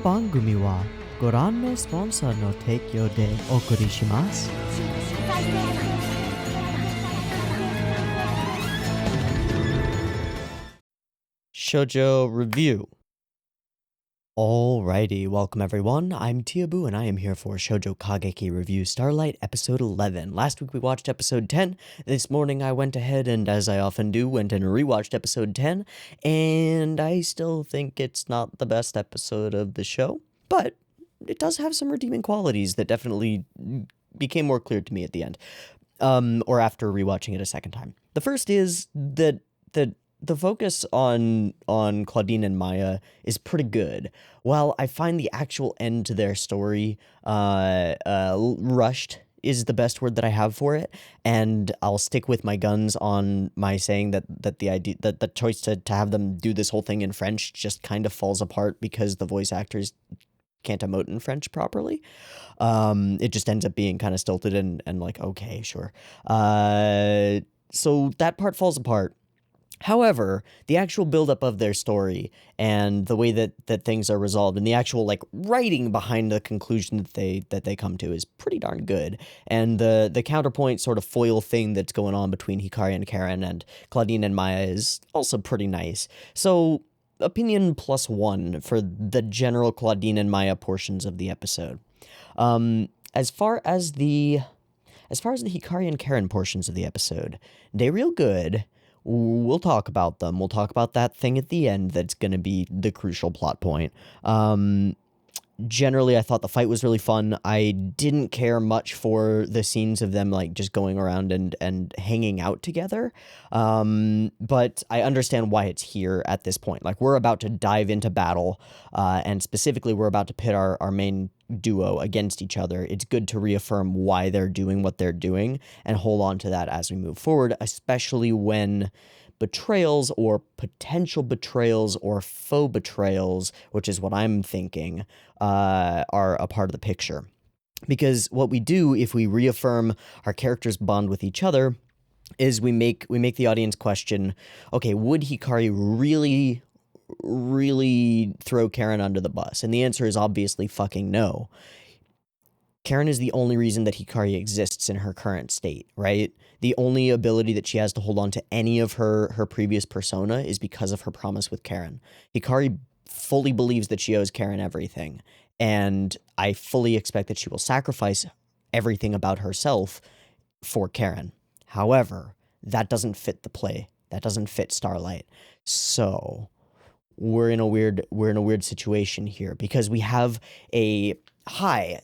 番組はご覧のスポンサーの提供でお送りします。Shoujo Revue. Alrighty, welcome everyone. I'm Teeaboo and I am here for Shoujo Kageki Revue Starlight episode 11. Last week we watched episode 10. This morning I went ahead and, as I often do, went and rewatched episode 10. And I still think it's not the best episode of the show, but it does have some redeeming qualities that definitely became more clear to me at the end, or after rewatching it a second time. The first is that the focus on Claudine and Maya is pretty good. While I find the actual end to their story rushed is the best word that I have for it, and I'll stick with my guns on my saying that the idea that the choice to have them do this whole thing in French just kind of falls apart because the voice actors can't emote in French properly. It just ends up being kind of stilted and like, okay, sure. So that part falls apart. However, the actual buildup of their story and the way that things are resolved and the actual like writing behind the conclusion that they come to is pretty darn good. And the counterpoint sort of foil thing that's going on between Hikari and Karen and Claudine and Maya is also pretty nice. So opinion +1 for the general Claudine and Maya portions of the episode. As far as the Hikari and Karen portions of the episode, they real good. We'll talk about them. We'll talk about that thing at the end that's going to be the crucial plot point. Generally, I thought the fight was really fun. I didn't care much for the scenes of them like just going around and hanging out together. But I understand why it's here at this point. Like, we're about to dive into battle, and specifically we're about to pit our main duo against each other. It's good to reaffirm why they're doing what they're doing and hold on to that as we move forward, especially when betrayals or potential betrayals or faux betrayals, which is what I'm thinking, are a part of the picture. Because what we do if we reaffirm our characters' bond with each other is we make the audience question, okay, would Hikari really throw Karen under the bus? And the answer is obviously fucking no. Karen is the only reason that Hikari exists in her current state, right? The only ability that she has to hold on to any of her previous persona is because of her promise with Karen. Hikari fully believes that she owes Karen everything, and I fully expect that she will sacrifice everything about herself for Karen. However, that doesn't fit the play. That doesn't fit Starlight. So we're in a weird situation here because we have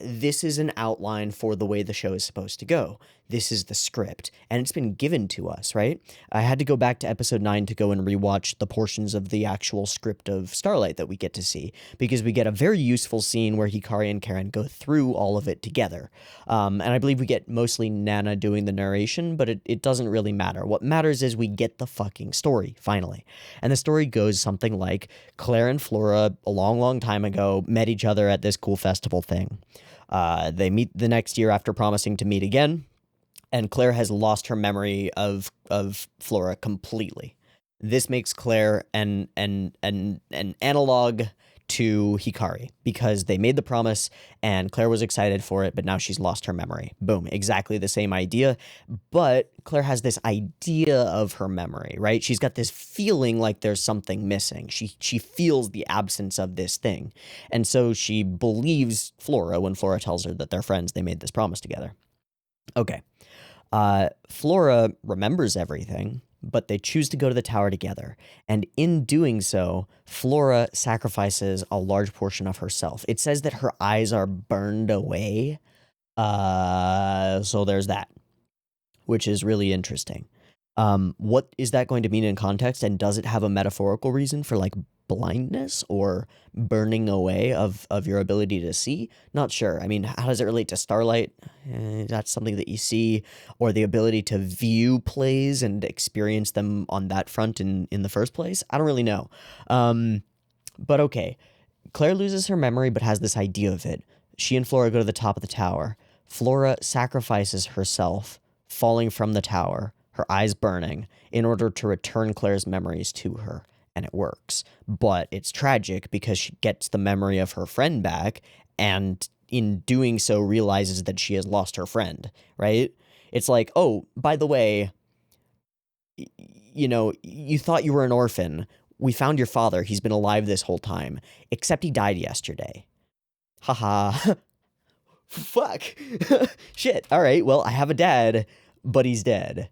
this is an outline for the way the show is supposed to go. This is the script, and it's been given to us, right? I had to go back to episode 9 to go and rewatch the portions of the actual script of Starlight that we get to see, because we get a very useful scene where Hikari and Karen go through all of it together. And I believe we get mostly Nana doing the narration, but it doesn't really matter. What matters is we get the fucking story, finally. And the story goes something like Claire and Flora, a long time ago, met each other at this cool festival thing. They meet the next year after promising to meet again, and Claire has lost her memory of Flora completely. This makes Claire an analog to Hikari, because they made the promise and Claire was excited for it, but now she's lost her memory. Boom, exactly the same idea, but Claire has this idea of her memory, right? She's got this feeling like there's something missing. She feels the absence of this thing, and so she believes Flora when Flora tells her that they're friends, they made this promise together. Okay. Flora remembers everything, but they choose to go to the tower together. And in doing so, Flora sacrifices a large portion of herself. It says that her eyes are burned away. So there's that, which is really interesting. What is that going to mean in context? And does it have a metaphorical reason for like blindness or burning away of your ability to see? Not sure. I mean, how does it relate to Starlight? That's something that you see, or the ability to view plays and experience them on that front in the first place? I don't really know. But okay. Claire loses her memory but has this idea of it. She and Flora go to the top of the tower. Flora sacrifices herself, falling from the tower, her eyes burning, in order to return Claire's memories to her. and it works. But it's tragic because she gets the memory of her friend back, and in doing so realizes that she has lost her friend, right? It's like, oh, by the way, you thought you were an orphan. We found your father. He's been alive this whole time, except he died yesterday. Haha. Fuck. Shit. All right. Well, I have a dad, but he's dead.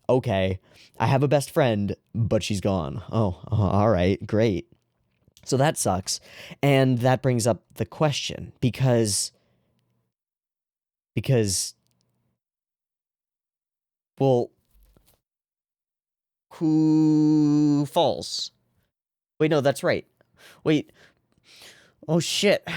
Okay. I have a best friend, but she's gone. Oh, all right. Great. So that sucks. And that brings up the question because, well, who falls? Wait, no, that's right. Wait. Oh, shit.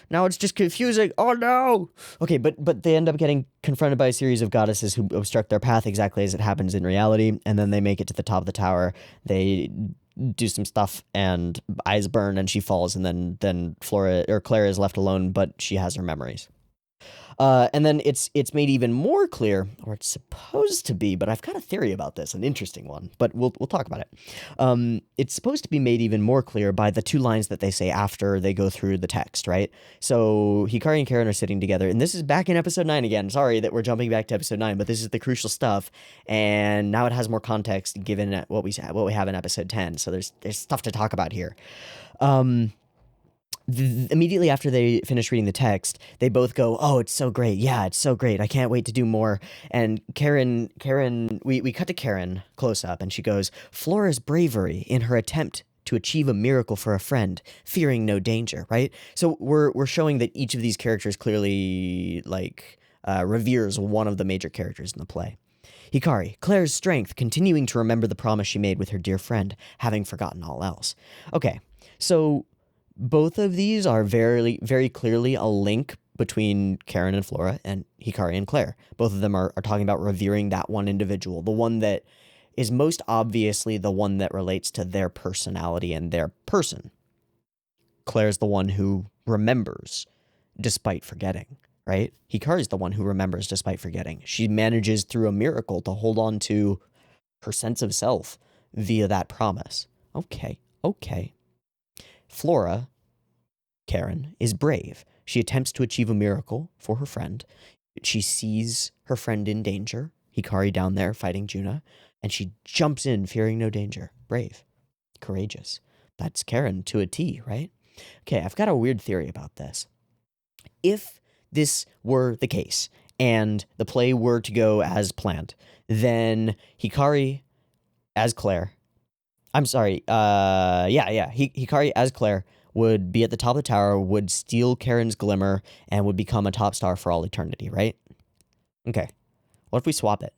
Now it's just confusing. Oh, no. Okay, but they end up getting confronted by a series of goddesses who obstruct their path exactly as it happens in reality, and then they make it to the top of the tower. They do some stuff, and eyes burn, and she falls, and then Claire is left alone, but she has her memories. And then it's made even more clear, or it's supposed to be, but I've got a theory about this, an interesting one, but we'll talk about it. It's supposed to be made even more clear by the two lines that they say after they go through the text, right? So Hikari and Karen are sitting together, and this is back in episode 9 again. Sorry that we're jumping back to episode 9, but this is the crucial stuff, and now it has more context given what we have in episode 10. So there's stuff to talk about here. Immediately after they finish reading the text, they both go, "Oh, it's so great. Yeah, it's so great. I can't wait to do more." And Karen, we cut to Karen close up, and she goes, "Flora's bravery in her attempt to achieve a miracle for a friend, fearing no danger," right? So we're showing that each of these characters clearly reveres one of the major characters in the play. Hikari, Claire's strength, continuing to remember the promise she made with her dear friend, having forgotten all else. Okay, so both of these are very, very clearly a link between Karen and Flora and Hikari and Claire. Both of them are talking about revering that one individual, the one that is most obviously the one that relates to their personality and their person. Claire's the one who remembers despite forgetting, right? Hikari's the one who remembers despite forgetting. She manages through a miracle to hold on to her sense of self via that promise. Okay. Flora, Karen, is brave. She attempts to achieve a miracle for her friend. She sees her friend in danger, Hikari down there fighting Juna, and she jumps in, fearing no danger. Brave. Courageous. That's Karen to a T, right? Okay, I've got a weird theory about this. If this were the case, and the play were to go as planned, then Hikari as Claire... Hikari as Claire would be at the top of the tower, would steal Karen's glimmer, and would become a top star for all eternity, right? Okay. What if we swap it?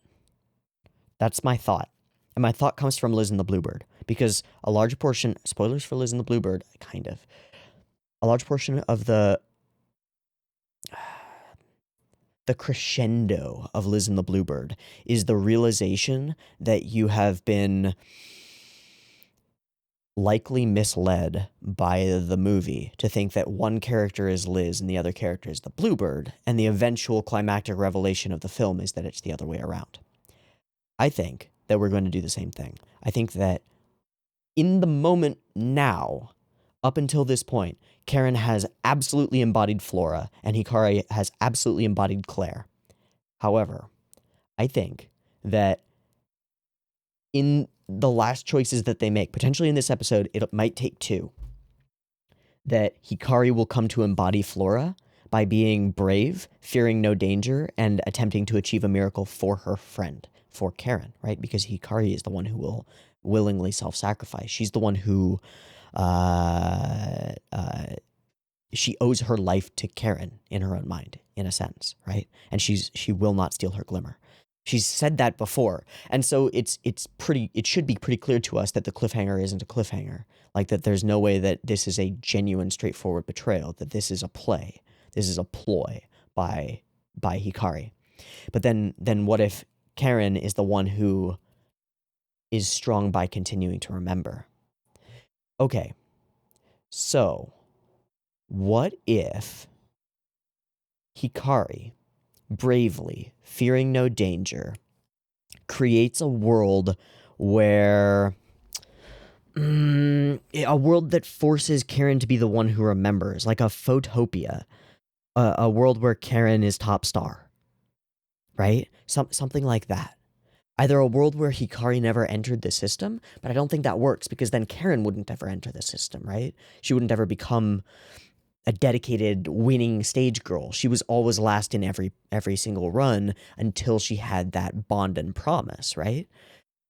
That's my thought. And my thought comes from Liz and the Bluebird. Because a large portion... Spoilers for Liz and the Bluebird, kind of. A large portion of the crescendo of Liz and the Bluebird is the realization that you have been likely misled by the movie to think that one character is Liz and the other character is the Bluebird, and the eventual climactic revelation of the film is that it's the other way around. I think that we're going to do the same thing. I think that in the moment now, up until this point, Karen has absolutely embodied Flora, and Hikari has absolutely embodied Claire. However, I think that in the last choices that they make, potentially in this episode, it might take two, that Hikari will come to embody Flora by being brave, fearing no danger, and attempting to achieve a miracle for her friend, for Karen, right? Because Hikari is the one who will willingly self-sacrifice. She's the one who she owes her life to Karen in her own mind, in a sense, right? And she will not steal her glimmer. She's said that before. And so it should be pretty clear to us that the cliffhanger isn't a cliffhanger. Like that there's no way that this is a genuine, straightforward betrayal, that this is a play. This is a ploy by Hikari. But then what if Karen is the one who is strong by continuing to remember? Okay, so what if Hikari, bravely, fearing no danger, creates a world where A world that forces Karen to be the one who remembers, like a photopia, a world where Karen is top star, right? Something like that. Either a world where Hikari never entered the system, but I don't think that works because then Karen wouldn't ever enter the system, right? She wouldn't ever become a dedicated winning stage girl. She was always last in every single run until she had that bond and promise, right?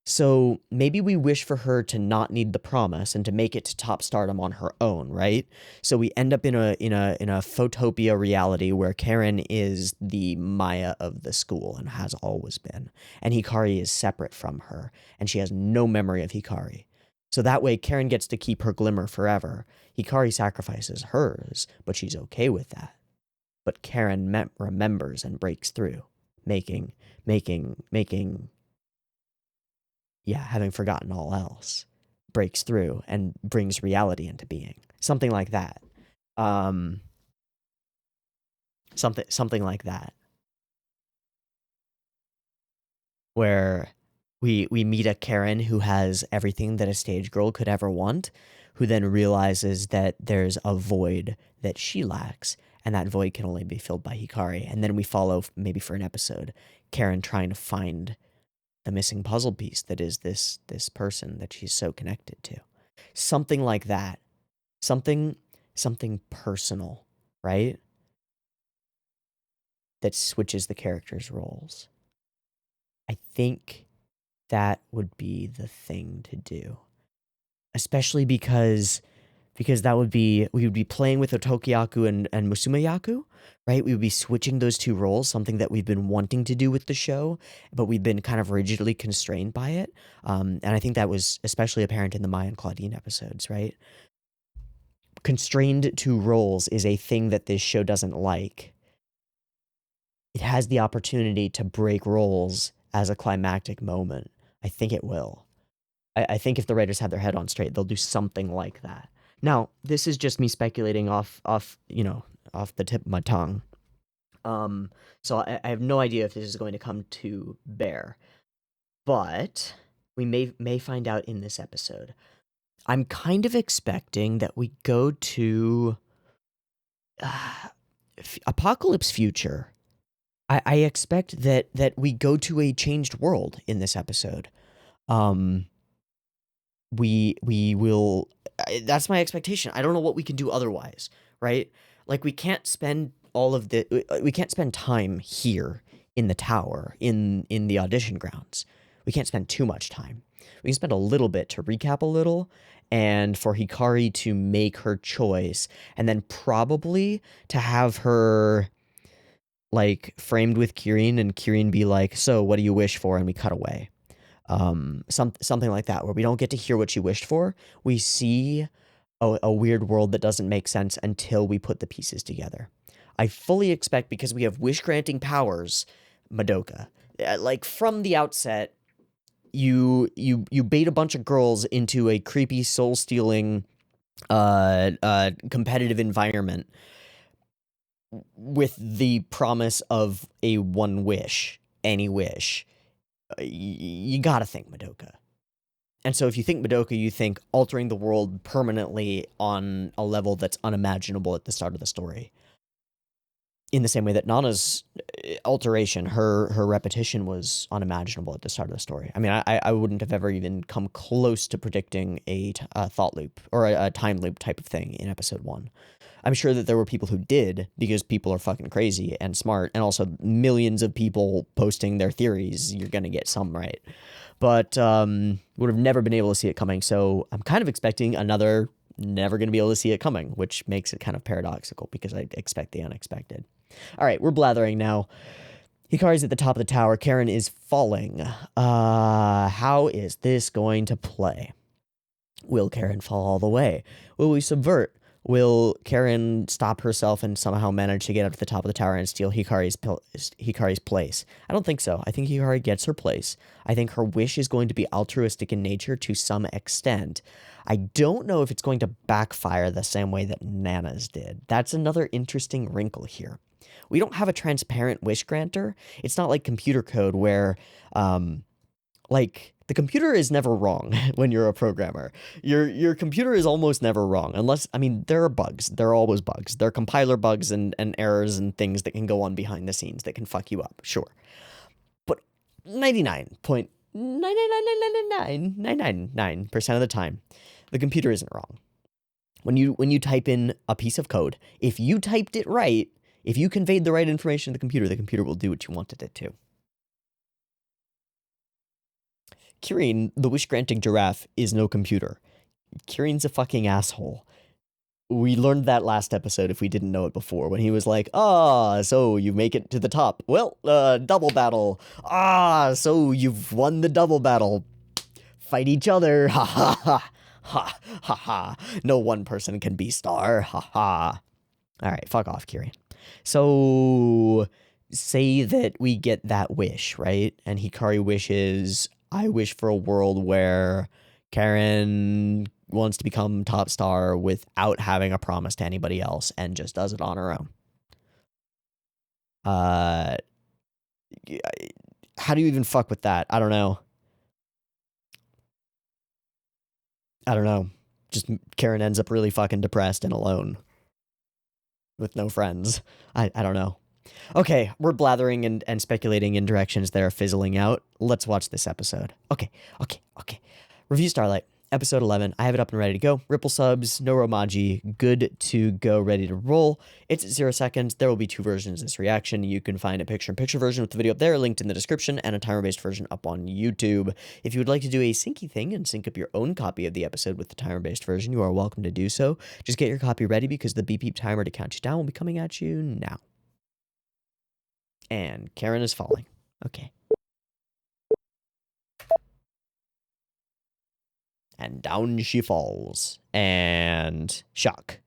So maybe we wish for her to not need the promise and to make it to top stardom on her own, right? So we end up in a photopia reality where Karen is the Maya of the school and has always been, and Hikari is separate from her, and she has no memory of Hikari. So that way Karen gets to keep her glimmer forever. Hikari sacrifices hers, but she's okay with that. But Karen remembers and breaks through, making having forgotten all else, breaks through and brings reality into being. Something like that. Something like that. Where we meet a Karen who has everything that a stage girl could ever want, who then realizes that there's a void that she lacks, and that void can only be filled by Hikari. And then we follow, maybe for an episode, Karen trying to find the missing puzzle piece that is this person that she's so connected to. Something like that. Something personal, right? That switches the characters' roles. I think that would be the thing to do. Especially because that would be, we would be playing with Otokiyaku and Musumeyaku, right? We would be switching those two roles, something that we've been wanting to do with the show, but we've been kind of rigidly constrained by it. And I think that was especially apparent in the Maya and Claudine episodes, right? Constrained to roles is a thing that this show doesn't like. It has the opportunity to break roles as a climactic moment. I think it will. I think if the writers have their head on straight, they'll do something like that. Now, this is just me speculating off the tip of my tongue. So I have no idea if this is going to come to bear, but we may find out in this episode. I'm kind of expecting that we go to Apocalypse Future. I expect that we go to a changed world in this episode. We will. That's my expectation. I don't know what we can do otherwise, right? Like we can't spend we can't spend time here in the tower in the audition grounds. We can't spend too much time. We can spend a little bit to recap a little, and for Hikari to make her choice, and then probably to have her like framed with Kirin, and Kirin be like, "So, what do you wish for?" And we cut away. Something like that, where we don't get to hear what she wished for. We see a weird world that doesn't make sense until we put the pieces together. I fully expect, because we have wish-granting powers, Madoka. Like, from the outset, you bait a bunch of girls into a creepy, soul-stealing, competitive environment with the promise of a one wish, any wish. You gotta think Madoka. And so if you think Madoka, you think altering the world permanently on a level that's unimaginable at the start of the story. In the same way that Nana's alteration, her repetition was unimaginable at the start of the story. I mean, I wouldn't have ever even come close to predicting a thought loop or a time loop type of thing in episode 1. I'm sure that there were people who did, because people are fucking crazy and smart, and also millions of people posting their theories. You're going to get some right. But would have never been able to see it coming. So I'm kind of expecting another never going to be able to see it coming, which makes it kind of paradoxical because I expect the unexpected. All right, we're blathering now. Hikari's at the top of the tower. Karen is falling. How is this going to play? Will Karen fall all the way? Will we subvert? Will Karen stop herself and somehow manage to get up to the top of the tower and steal Hikari's place? I don't think so. I think Hikari gets her place. I think her wish is going to be altruistic in nature to some extent. I don't know if it's going to backfire the same way that Nana's did. That's another interesting wrinkle here. We don't have a transparent wish granter. It's not like computer code where, Like, the computer is never wrong when you're a programmer. Your computer is almost never wrong, unless, I mean, there are bugs. There are always bugs. There are compiler bugs and errors and things that can go on behind the scenes that can fuck you up, sure. But 99.9999999% of the time, the computer isn't wrong. When you type in a piece of code, if you typed it right, if you conveyed the right information to the computer will do what you wanted it to. Kirin, the wish-granting giraffe, is no computer. Kirin's a fucking asshole. We learned that last episode if we didn't know it before, when he was like, so you make it to the top. Well, double battle. So you've won the double battle. Fight each other. Ha ha ha. Ha ha ha. No one person can be star. Ha ha. Alright, fuck off, Kirin. So, say that we get that wish, right? And Hikari wishes, I wish for a world where Karen wants to become top star without having a promise to anybody else and just does it on her own. How do you even fuck with that? I don't know. Just Karen ends up really fucking depressed and alone with no friends. I don't know. Okay, we're blathering and speculating in directions that are fizzling out. Let's watch this episode. Okay. Revue Starlight, episode 11. I have it up and ready to go. Ripple subs, no Romaji, good to go, ready to roll. It's at 0 seconds. There will be 2 versions of this reaction. You can find a picture-in-picture version with the video up there, linked in the description, and a timer-based version up on YouTube. If you would like to do a syncy thing and sync up your own copy of the episode with the timer-based version, you are welcome to do so. Just get your copy ready because the beep timer to count you down will be coming at you now. And Karen is falling. Okay. And down she falls. And shock.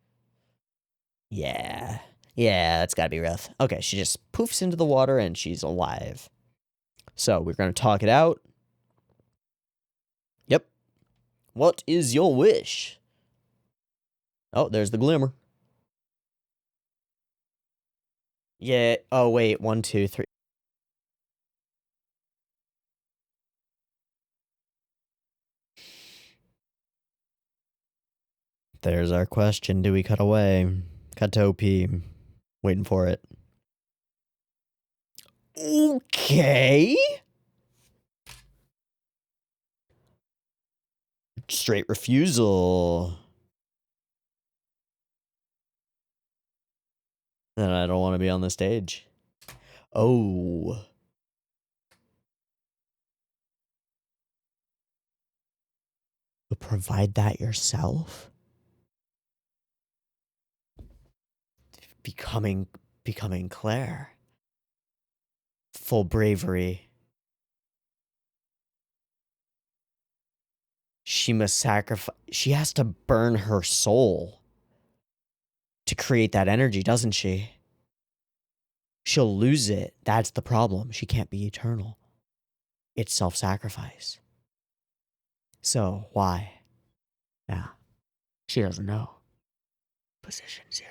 Yeah. Yeah, that's gotta be rough. Okay, she just poofs into the water and she's alive. So we're gonna talk it out. Yep. What is your wish? Oh, there's the glimmer. Yeah. Oh, wait. 1, 2, 3. There's our question. Do we cut away? Cut to OP. Waiting for it. Okay. Straight refusal. Then I don't want to be on the stage. Oh. You'll provide that yourself? Becoming Claire. Full bravery. She must sacrifice. She has to burn her soul to create that energy, doesn't she? She'll lose it. That's the problem. She can't be eternal. It's self-sacrifice. So, why? Yeah. She doesn't know. Position 0.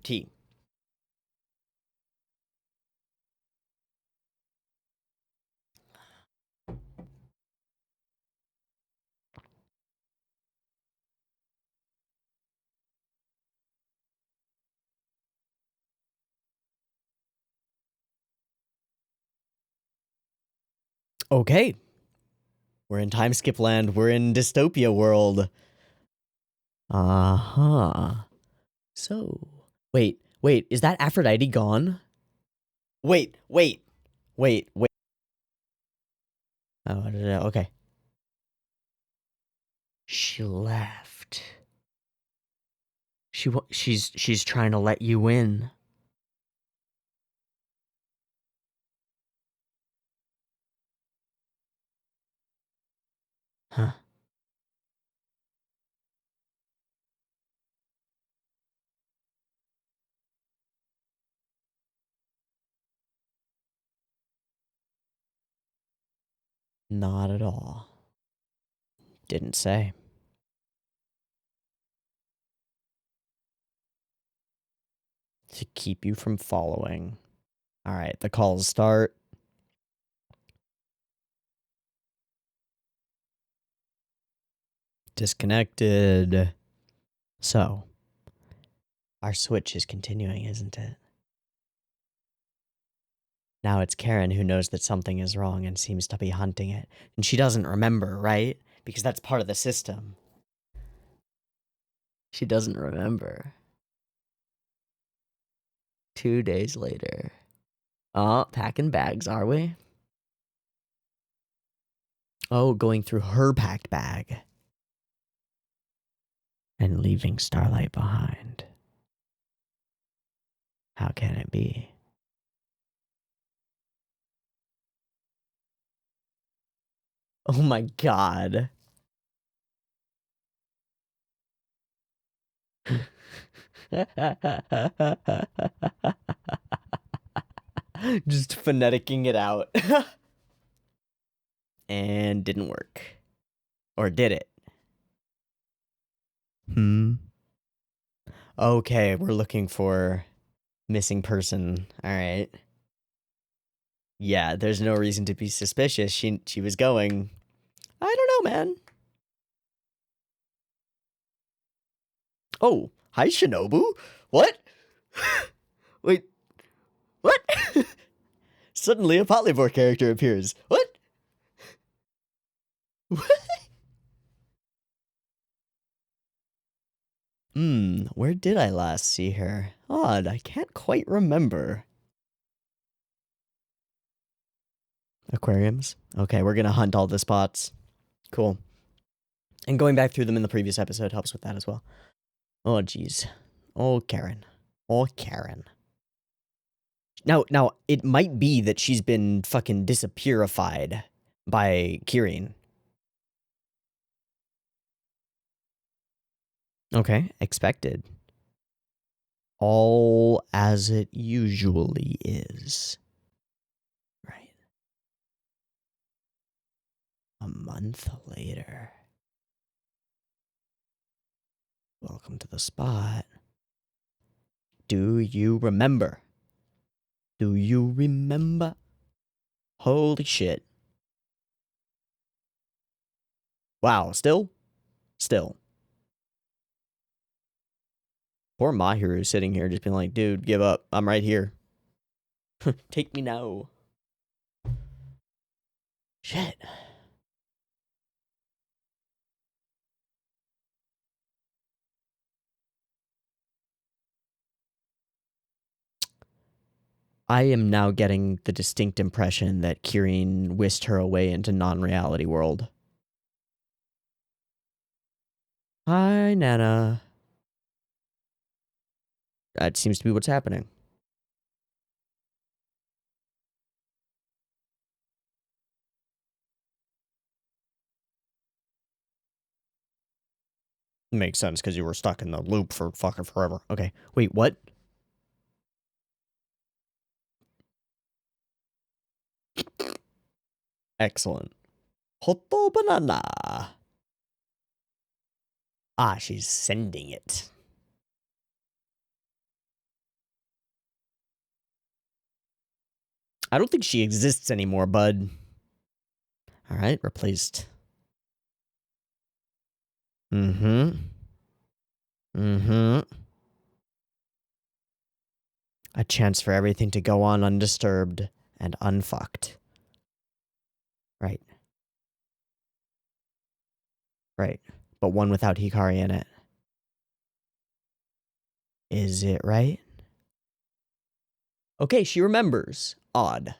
T. Okay. We're in time skip land. We're in dystopia world. Uh-huh. So, wait. Is that Aphrodite gone? Wait. Oh, okay. She left. She's trying to let you in. Huh. Not at all. Didn't say. To keep you from following. All right, the calls start. Disconnected. So, our switch is continuing, isn't it? Now it's Karen who knows that something is wrong and seems to be hunting it. And she doesn't remember, right? Because that's part of the system. She doesn't remember. 2 days later. Oh, packing bags, are we? Oh, going through her packed bag. And leaving Starlight behind. How can it be? Oh my god. Just phoneticking it out. And didn't work. Or did it? Okay, we're looking for missing person. All right. Yeah, there's no reason to be suspicious. She was going. I don't know, man. Oh, hi Shinobu. What? Wait. What? Suddenly a Polyvore character appears. What? What? Where did I last see her? Odd, I can't quite remember. Aquariums? Okay, we're gonna hunt all the spots. Cool. And going back through them in the previous episode helps with that as well. Oh, jeez. Oh, Karen. Oh, Karen. Now, it might be that she's been fucking disappearified by Kirin. Okay, expected. All as it usually is. Right. A month later. Welcome to the spot. Do you remember? Do you remember? Holy shit. Wow, still? Still. Poor Mahiru sitting here just being like, dude, give up. I'm right here. Take me now. Shit. I am now getting the distinct impression that Kirin whisked her away into non-reality world. Hi, Nana. That seems to be what's happening. Makes sense, because you were stuck in the loop for fucking forever. Okay, wait, what? Excellent. Hoto banana. Ah, she's sending it. I don't think she exists anymore, bud. All right, replaced. Mm-hmm. A chance for everything to go on undisturbed and unfucked. Right. Right. But one without Hikari in it. Is it right? Okay, she remembers. Odd.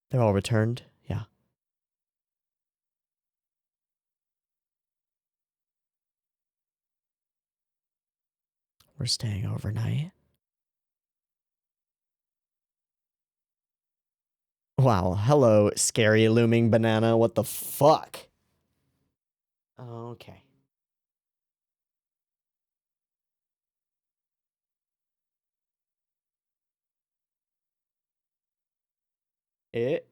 They're all returned? Yeah. We're staying overnight. Wow, hello, scary looming banana. What the fuck? Okay. It.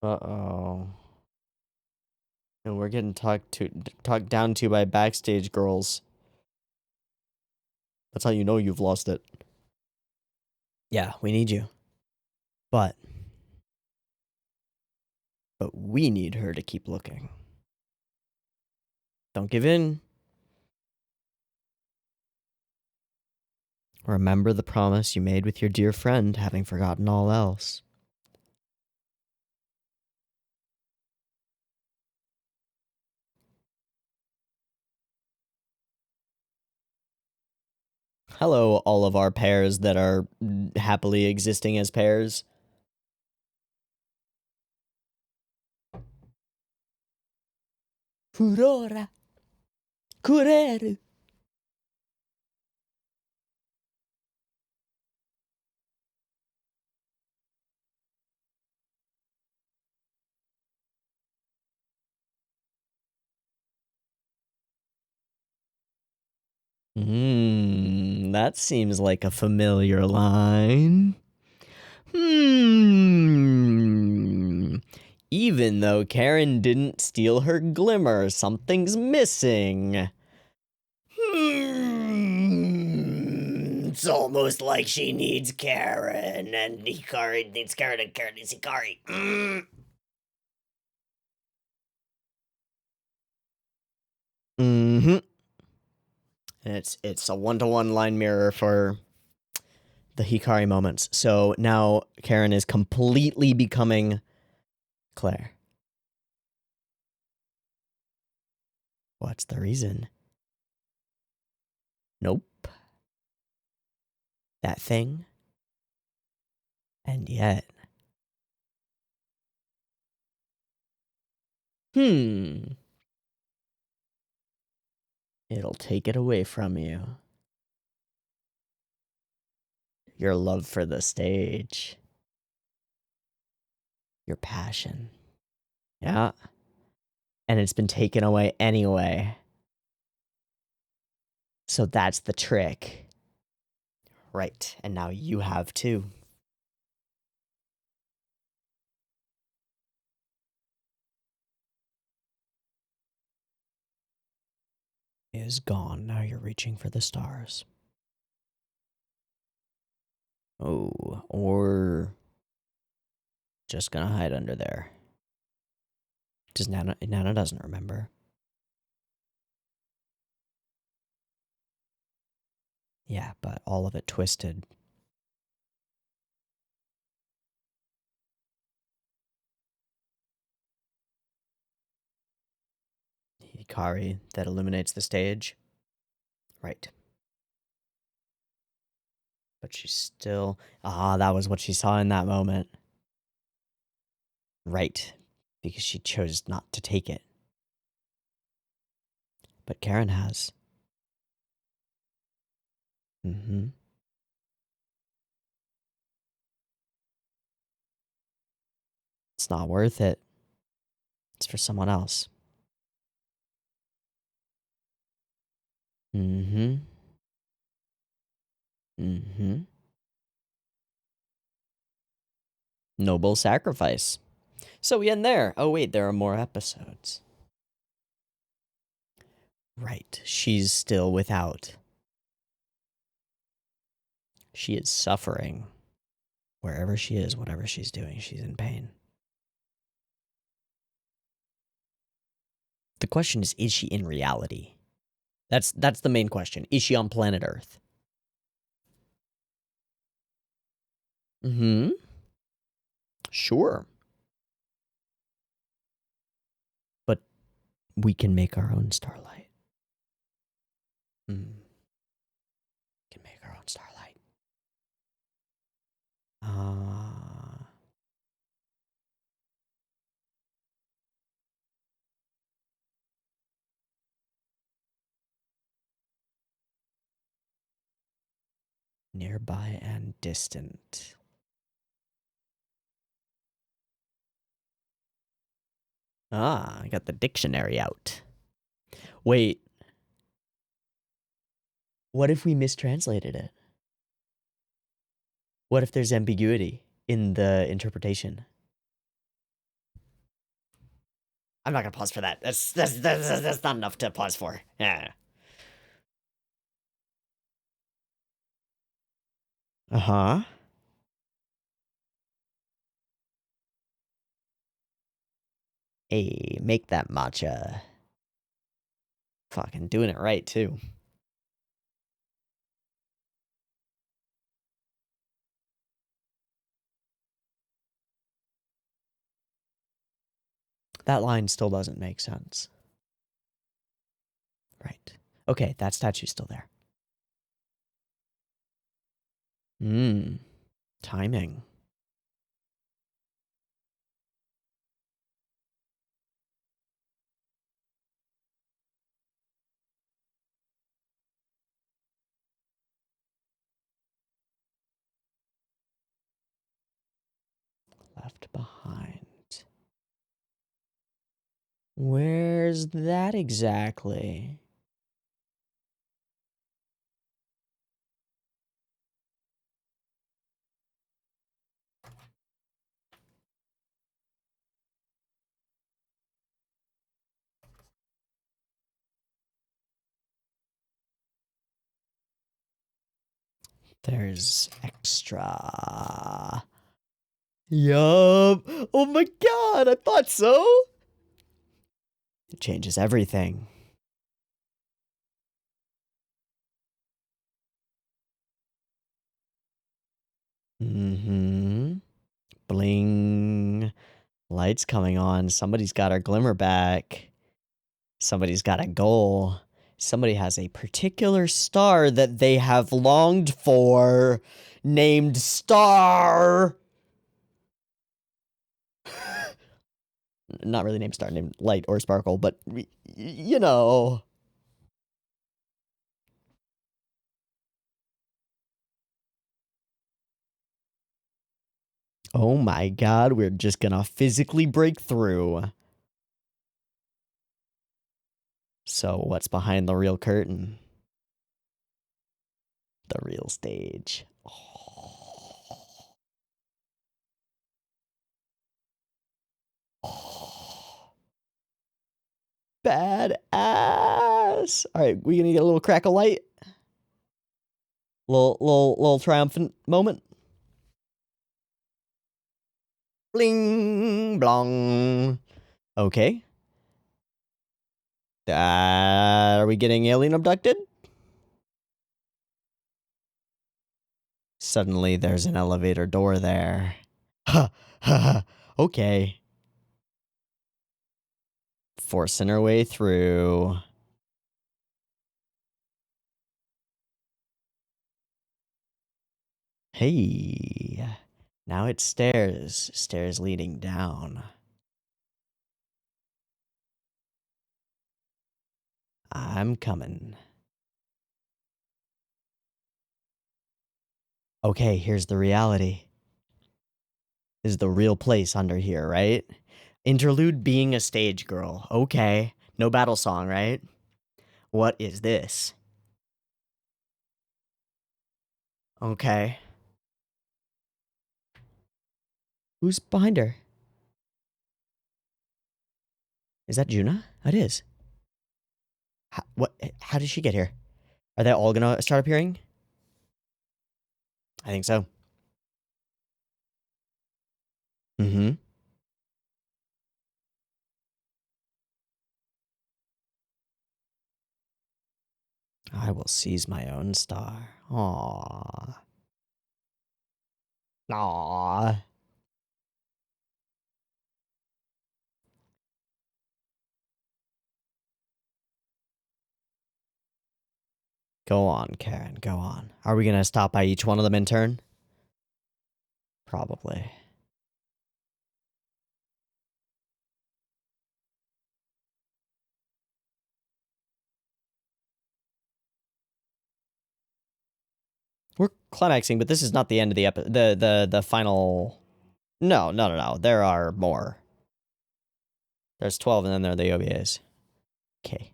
Uh-oh. And we're getting talked down to by backstage girls. That's how you know you've lost it. Yeah, we need you. But we need her to keep looking. Don't give in. Remember the promise you made with your dear friend, having forgotten all else. Hello, all of our pairs that are happily existing as pairs. Furora. Kureru. That seems like a familiar line. Even though Karen didn't steal her glimmer, something's missing. It's almost like she needs Karen, and Hikari needs Karen, and Karen needs Hikari. And it's a one-to-one line mirror for the Hikari moments. So now Karen is completely becoming Claire. What's the reason? Nope. That thing. And yet. It'll take it away from you. Your love for the stage. Your passion. Yeah. And it's been taken away anyway. So that's the trick. Right. And now you have too. Is gone. Now you're reaching for the stars. Oh, or just gonna hide under there. Does Nana doesn't remember. Yeah, but all of it twisted. Hikari that illuminates the stage. Right. But she's still... that was what she saw in that moment. Right. Because she chose not to take it. But Karen has. It's not worth it. It's for someone else. Noble sacrifice. So we end there. Oh wait, there are more episodes. Right. She's still without. She is suffering. Wherever she is, whatever she's doing, she's in pain. The question is she in reality? That's the main question. Is she on planet Earth? Mm-hmm. Sure. But we can make our own Starlight. Mm. Can make our own Starlight. Nearby and distant. I got the dictionary out. Wait. What if we mistranslated it? What if there's ambiguity in the interpretation? I'm not gonna pause for that. That's not enough to pause for. Yeah. Uh-huh. Hey, make that matcha. Fucking doing it right, too. That line still doesn't make sense. Right. Okay, that statue's still there. Timing. Left behind. Where's that exactly? There's extra. Yup. Oh my god, I thought so. It changes everything. Mm-hmm. Bling. Lights coming on. Somebody's got our glimmer back. Somebody's got a goal. Somebody has a particular star that they have longed for, named Star. Not really named Star, named Light or Sparkle, but you know. Oh my god, we're just gonna physically break through. So, what's behind the real curtain? The real stage. Badass. All right, we gonna get a little crack of light. Little triumphant moment. Bling blong. Okay. Are we getting alien abducted? Suddenly, there's an elevator door there. Ha ha. Okay. Forcing our way through. Hey. Now it's stairs. Stairs leading down. I'm coming. Okay, here's the reality. This is the real place under here, right? Interlude being a stage girl. Okay. No battle song, right? What is this? Okay. Who's behind her? Is that Juna? It is. What? How did she get here? Are they all gonna start appearing? I think so. Mm-hmm. I will seize my own star. Aww. Aww. Go on, Karen. Go on. Are we gonna stop by each one of them in turn? Probably. We're climaxing, but this is not the end of the the final. No. There are more. There's 12, and then there are the OVAs. Okay.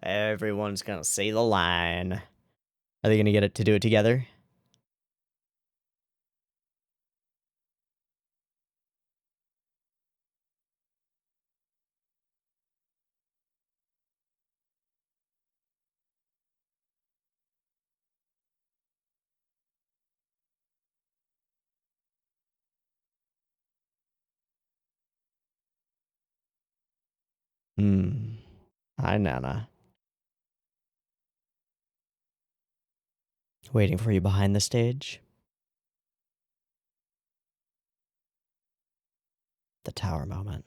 Everyone's gonna say the line. Are they gonna get it to do it together? Hmm. Hi, Nana. Waiting for you behind the stage. The tower moment.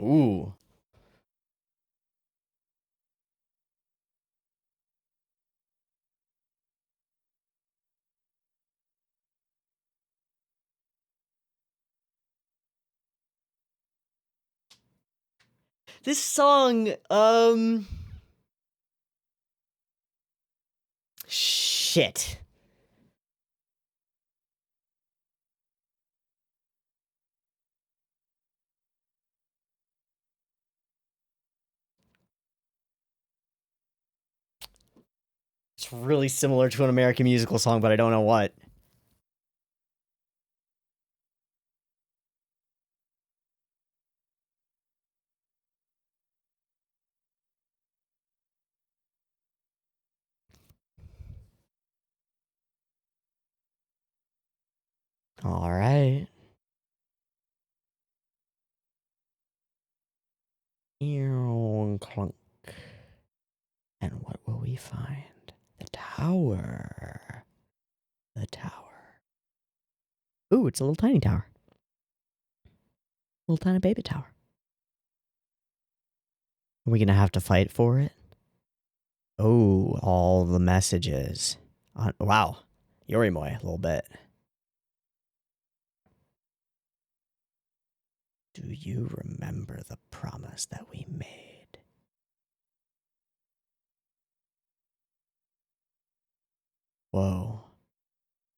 Ooh. This song, shit. It's really similar to an American musical song, but I don't know what. All right. Clunk. And what will we find? The tower. The tower. Ooh, it's a little tiny tower. Little tiny baby tower. Are we gonna have to fight for it? Oh, all the messages. Wow. Yorimoy, a little bit. Do you remember the promise that we made? Whoa.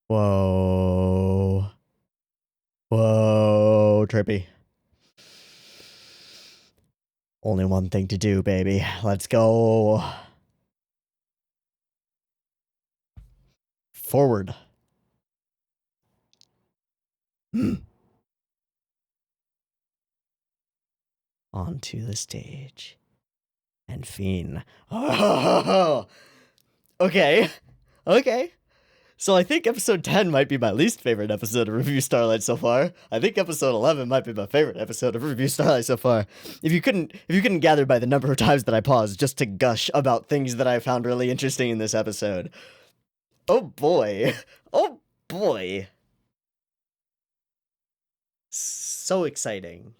Whoa. Whoa, trippy. Only one thing to do, baby. Let's go. Forward. Onto the stage. And Fiend. Oh, okay. Okay. So I think episode 10 might be my least favorite episode of Revue Starlight so far. I think episode 11 might be my favorite episode of Revue Starlight so far. If you couldn't gather by the number of times that I paused just to gush about things that I found really interesting in this episode. Oh boy. Oh boy. So exciting.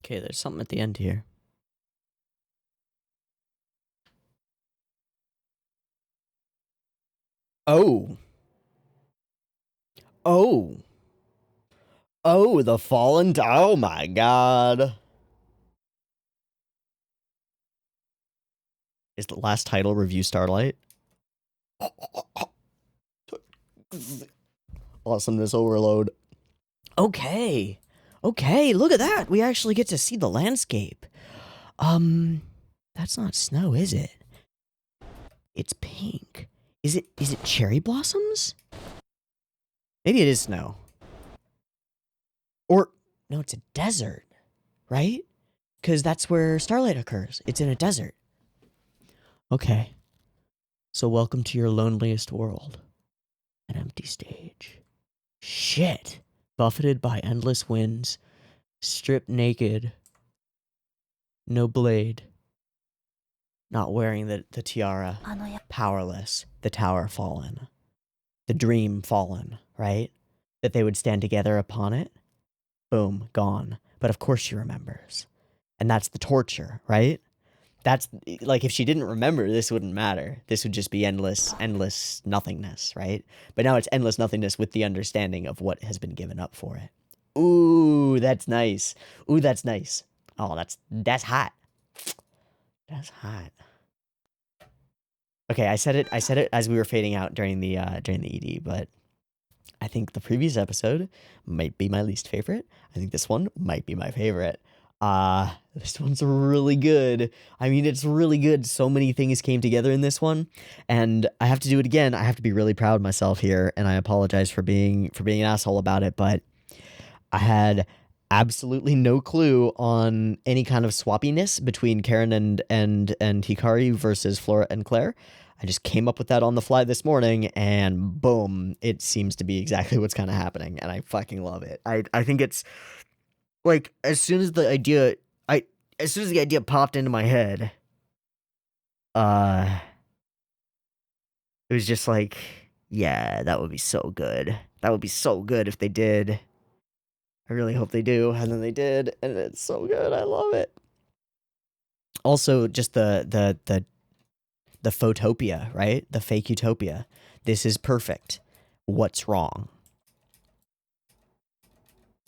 Okay, there's something at the end here. Oh. Oh. Oh, the fallen. Oh my god. Is the last title Revue Starlight? Awesomeness overload. Okay. Okay, look at that. We actually get to see the landscape. That's not snow, is it? It's pink. Is it cherry blossoms? Maybe it is snow. Or no, it's a desert, right? Because that's where Starlight occurs. It's in a desert. Okay. So welcome to your loneliest world. An empty stage. Shit. Buffeted by endless winds. Stripped naked. No blade. Not wearing the tiara. Powerless. The tower fallen. The dream fallen, right? That they would stand together upon it. Boom, gone. But of course she remembers. And that's the torture, right? That's, like, if she didn't remember, this wouldn't matter. This would just be endless nothingness, right? But now it's endless nothingness with the understanding of what has been given up for it. Ooh, that's nice. Ooh, that's nice. Oh, that's hot. That's hot. Okay, I said it as we were fading out during the ED, but I think the previous episode might be my least favorite. I think this one might be my favorite. This one's really good. I mean, it's really good. So many things came together in this one, and I have to do it again. I have to be really proud of myself here, and I apologize for being an asshole about it, but I had absolutely no clue on any kind of swappiness between Karen and Hikari versus Flora and Claire. I just came up with that on the fly this morning, and boom, it seems to be exactly what's kind of happening, and I fucking love it. I think it's like as soon as the idea popped into my head, it was just like, yeah, that would be so good. That would be so good if they did. I really hope they do, and then they did, and it's so good. I love it. Also, just the photopia, right? The fake utopia. This is perfect. What's wrong?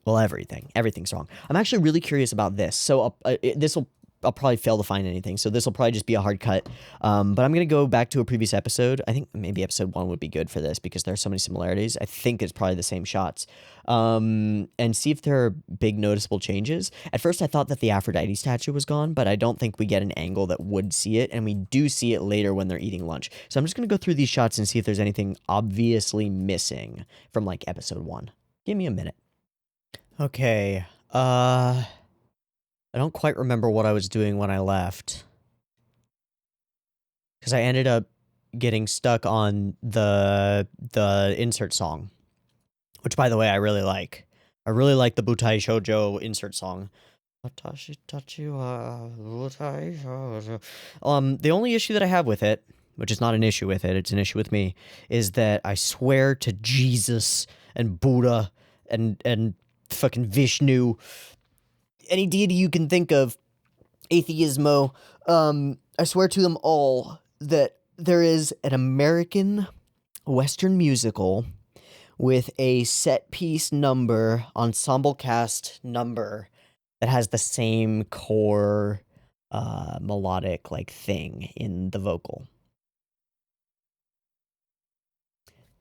Well, everything's wrong. I'm actually really curious about this. So I'll probably fail to find anything. So this will probably just be a hard cut. But I'm going to go back to a previous episode. I think maybe episode 1 would be good for this because there are so many similarities. I think it's probably the same shots. And see if there are big noticeable changes. At first I thought that the Aphrodite statue was gone, but I don't think we get an angle that would see it. And we do see it later when they're eating lunch. So I'm just going to go through these shots and see if there's anything obviously missing from like episode 1. Give me a minute. Okay, I don't quite remember what I was doing when I left. Because I ended up getting stuck on the insert song. Which, by the way, I really like. I really like the Butai Shoujo insert song. The only issue that I have with it, which is not an issue with it, it's an issue with me, is that I swear to Jesus and Buddha and fucking Vishnu, any deity you can think of, atheismo, I swear to them all that there is an American Western musical with a set piece number, ensemble cast number, that has the same core melodic like thing in the vocal.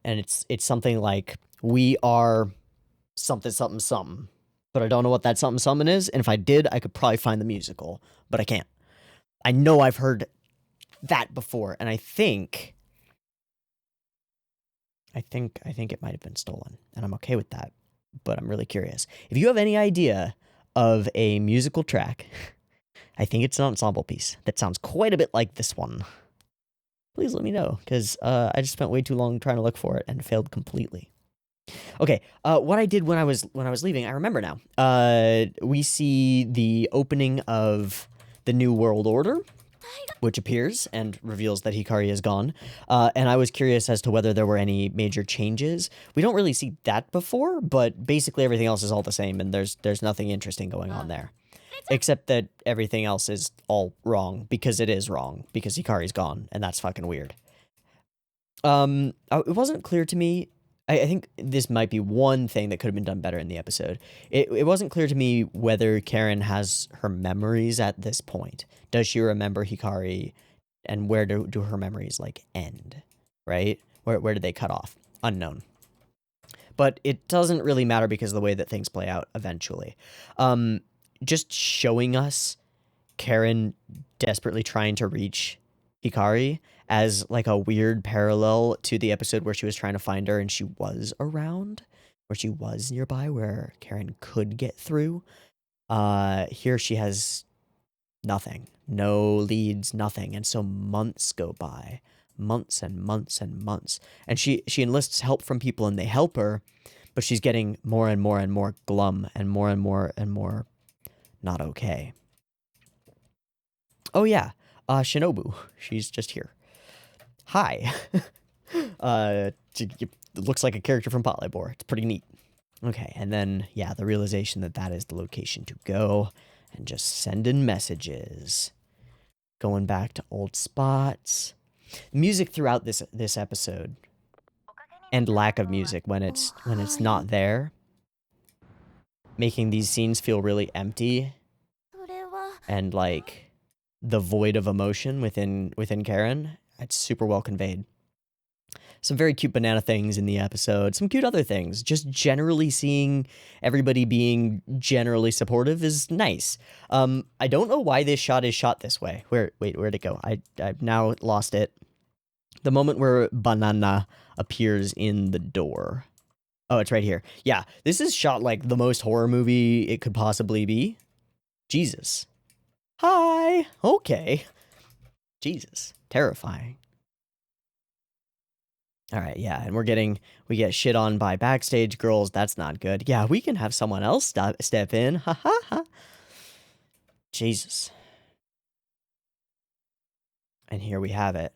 And it's something like, we are something, something, something. But I don't know what that something, something is. And if I did, I could probably find the musical. But I can't. I know I've heard that before. And I think it might have been stolen. And I'm okay with that. But I'm really curious. If you have any idea of a musical track, I think it's an ensemble piece that sounds quite a bit like this one, please let me know. Because I just spent way too long trying to look for it and failed completely. Okay, what I did when I was leaving, I remember now. We see the opening of the New World Order, which appears and reveals that Hikari is gone. And I was curious as to whether there were any major changes. We don't really see that before, but basically everything else is all the same, and there's nothing interesting going on there. Except that everything else is all wrong, because it is wrong, because Hikari's gone, and that's fucking weird. It wasn't clear to me. I think this might be one thing that could have been done better in the episode. It wasn't clear to me whether Karen has her memories at this point. Does she remember Hikari, and where do her memories, like, end, right? Where do they cut off? Unknown. But it doesn't really matter because of the way that things play out eventually. Just showing us Karen desperately trying to reach Hikari as like a weird parallel to the episode where she was trying to find her and she was around, where she was nearby, where Karen could get through. Here she has nothing, no leads, nothing. And so months go by, months and months and months. And she enlists help from people and they help her, but she's getting more and more and more glum and more and more and more not okay. Oh yeah, Shinobu, she's just here. Hi. It looks like a character from Patlabor. It's pretty neat. Okay, and then, yeah, the realization that that is the location to go, and just sending messages. Going back to old spots. Music throughout this episode, and lack of music when it's not there, making these scenes feel really empty, and like the void of emotion within Karen. It's super well conveyed. Some very cute banana things in the episode. Some cute other things. Just generally seeing everybody being generally supportive is nice. I don't know why this shot is shot this way. Where'd it go? I've now lost it. The moment where Banana appears in the door. Oh, it's right here. Yeah, this is shot like the most horror movie it could possibly be. Jesus. Hi. Okay. Jesus. Terrifying. All right, yeah, and we get shit on by backstage girls. That's not good. Yeah, we can have someone else step in. Ha ha ha. Jesus. And here we have it.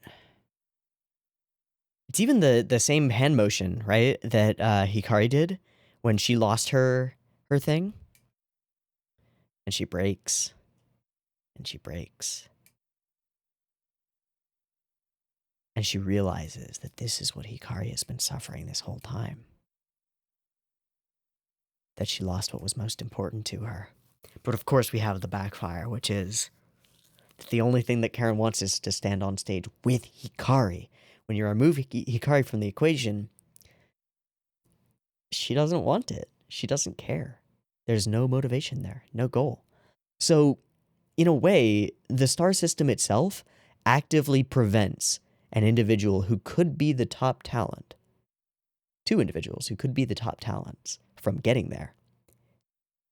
It's even the same hand motion, right, that Hikari did when she lost her thing. And she breaks. And she breaks. And she realizes that this is what Hikari has been suffering this whole time. That she lost what was most important to her. But of course we have the backfire, which is that the only thing that Karen wants is to stand on stage with Hikari. When you remove Hikari from the equation, she doesn't want it. She doesn't care. There's no motivation there, no goal. So, in a way, the star system itself actively prevents an individual who could be the top talent, two individuals who could be the top talents, from getting there.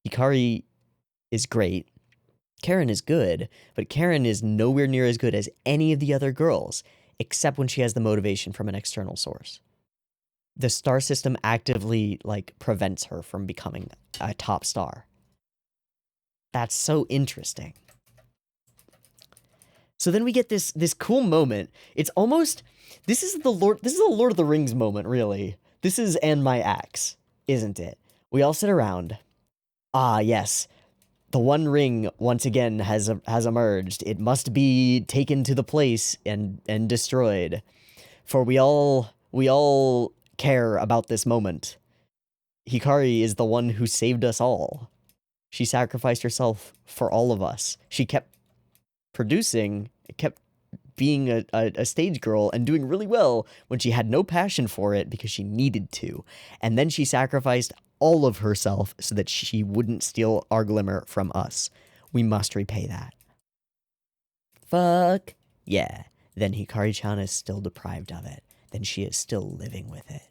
Hikari is great. Karen is good, but Karen is nowhere near as good as any of the other girls, except when she has the motivation from an external source. The star system actively, like, prevents her from becoming a top star. That's so interesting. So then we get this cool moment. It's almost, this is a Lord of the Rings moment, really. This is "and my axe," isn't it? We all sit around. Ah, yes. The One Ring once again has emerged. It must be taken to the place and destroyed. For we all care about this moment. Hikari is the one who saved us all. She sacrificed herself for all of us. She kept producing, kept being a stage girl and doing really well when she had no passion for it because she needed to. And then she sacrificed all of herself so that she wouldn't steal our glimmer from us. We must repay that. Fuck yeah. Then Hikari-chan is still deprived of it. Then she is still living with it.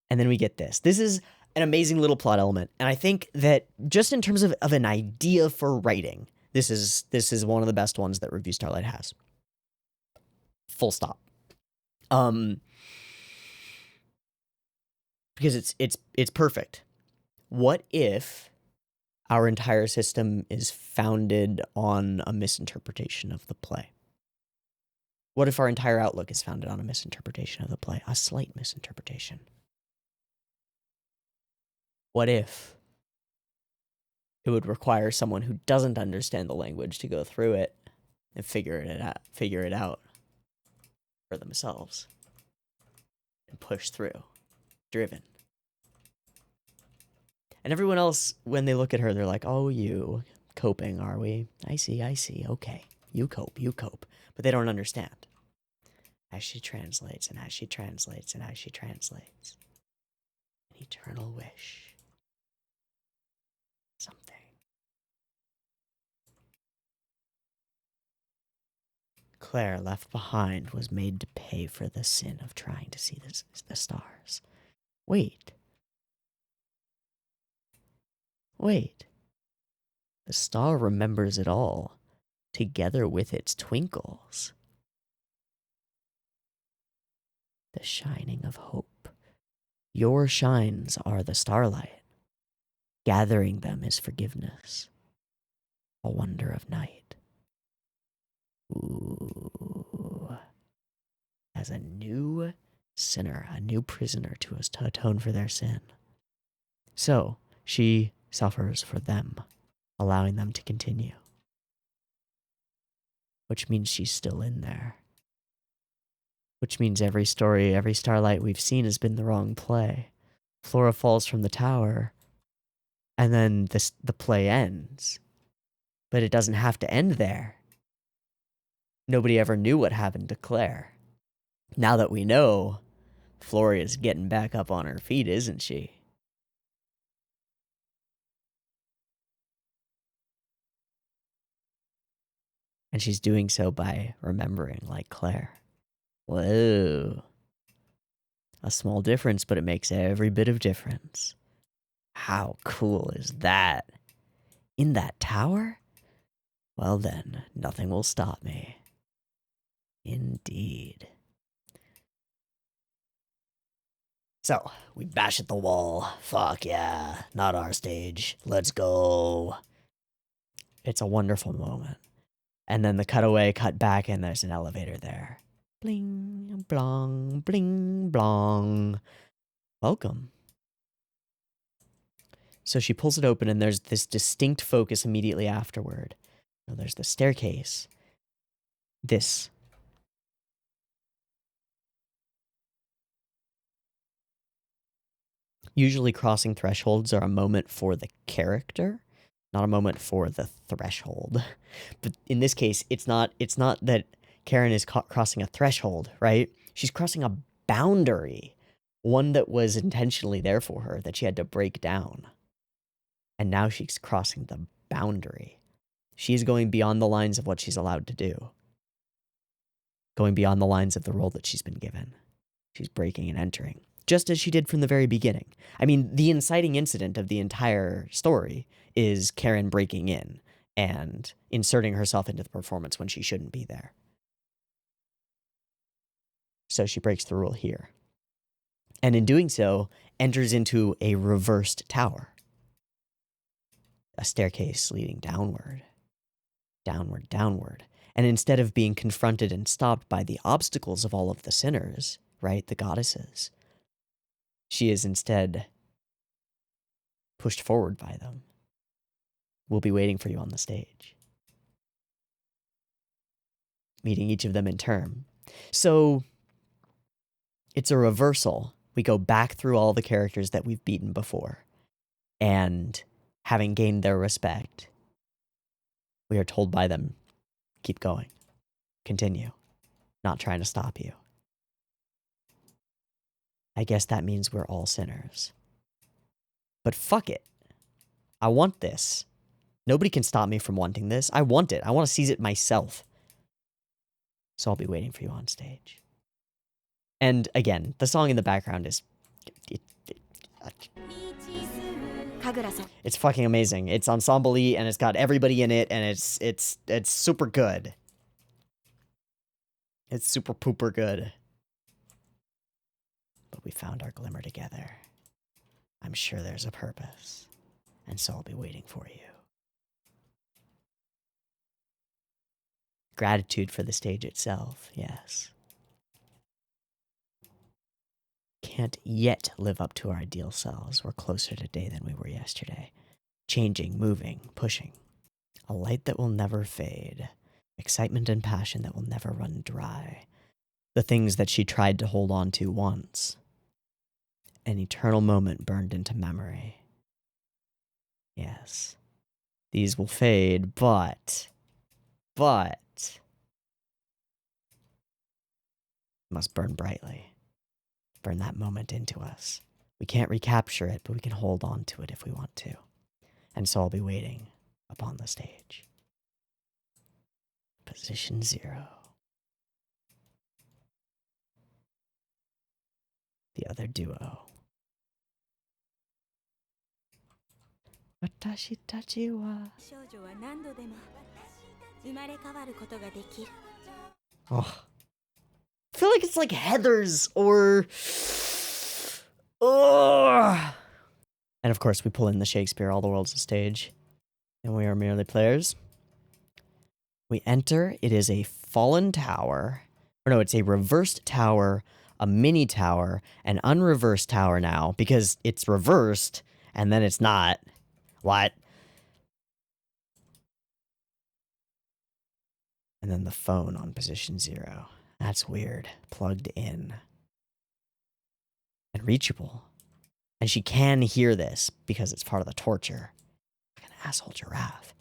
And then we get this. This is an amazing little plot element. And I think that just in terms of an idea for writing, this is one of the best ones that Revue Starlight has. Full stop. Because it's perfect. What if our entire system is founded on a misinterpretation of the play? What if our entire outlook is founded on a misinterpretation of the play? A slight misinterpretation. What if It would require someone who doesn't understand the language to go through it and figure it out for themselves and push through, driven. And everyone else, when they look at her, they're like, oh, you coping, are we? I see, okay. You cope. But they don't understand. As she translates, and as she translates, and as she translates. An eternal wish. Something. Claire, left behind, was made to pay for the sin of trying to see the stars. Wait. The star remembers it all, together with its twinkles. The shining of hope. Your shines are the starlight. Gathering them is forgiveness. A wonder of night. Ooh. As a new sinner, a new prisoner to atone for their sin. So, she suffers for them, allowing them to continue. Which means she's still in there. Which means every story, every starlight we've seen has been the wrong play. Flora falls from the tower, and then the play ends. But it doesn't have to end there. Nobody ever knew what happened to Claire. Now that we know, Floria's getting back up on her feet, isn't she? And she's doing so by remembering like Claire. Whoa. A small difference, but it makes every bit of difference. How cool is that? In that tower? Well then, nothing will stop me. Indeed. So, we bash at the wall. Fuck yeah, not our stage. Let's go. It's a wonderful moment. And then the cutaway, cut back, and there's an elevator there. Bling, blong, bling, blong. Welcome. So she pulls it open, and there's this distinct focus immediately afterward. Now there's the staircase. This. Usually crossing thresholds are a moment for the character, not a moment for the threshold. But in this case, it's not that Karen is crossing a threshold, right? She's crossing a boundary, one that was intentionally there for her, that she had to break down. And now she's crossing the boundary. She's going beyond the lines of what she's allowed to do. Going beyond the lines of the role that she's been given. She's breaking and entering, just as she did from the very beginning. I mean, the inciting incident of the entire story is Karen breaking in and inserting herself into the performance when she shouldn't be there. So she breaks the rule here. And in doing so, enters into a reversed tower. A staircase leading downward. Downward, downward. And instead of being confronted and stopped by the obstacles of all of the sinners, right, the goddesses, she is instead pushed forward by them. We'll be waiting for you on the stage. Meeting each of them in turn. So it's a reversal. We go back through all the characters that we've beaten before. And having gained their respect, we are told by them, keep going. Continue. Not trying to stop you. I guess that means we're all sinners. But fuck it. I want this. Nobody can stop me from wanting this. I want it. I want to seize it myself. So I'll be waiting for you on stage. And again, the song in the background is... It's fucking amazing. It's ensemble-y, and it's got everybody in it, and it's super good. It's super pooper good. But we found our glimmer together. I'm sure there's a purpose, and so I'll be waiting for you. Gratitude for the stage itself, yes. Can't yet live up to our ideal selves. We're closer today than we were yesterday. changing, moving, pushing. A light that will never fade. Excitement and passion that will never run dry. The things that she tried to hold on to once. An eternal moment burned into memory. Yes. These will fade, but must burn brightly. Burn that moment into us. We can't recapture it, but we can hold on to it if we want to. And so I'll be waiting upon the stage. Position 0. The other duo. Watashi tachi wa. Oh. I feel like it's like Heather's or... Ugh. And of course we pull in the Shakespeare, all the world's a stage. And we are merely players. We enter, it is a fallen tower. Or no, it's a reversed tower, a mini tower, an unreversed tower now, because it's reversed, and then it's not. What? And then the phone on position 0. That's weird. Plugged in. And reachable. And she can hear this because it's part of the torture. Like an asshole giraffe.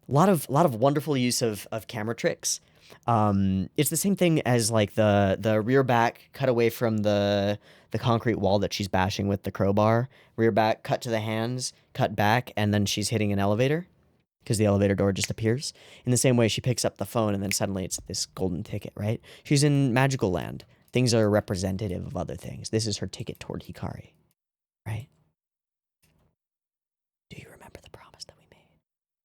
A lot of wonderful use of camera tricks. It's the same thing as like the rear back cut away from the concrete wall that she's bashing with the crowbar. Rear back, cut to the hands, cut back, and then she's hitting an elevator because the elevator door just appears. In the same way, she picks up the phone and then suddenly it's this golden ticket, right? She's in magical land. Things are representative of other things. This is her ticket toward Hikari, right? Do you remember the promise that we made?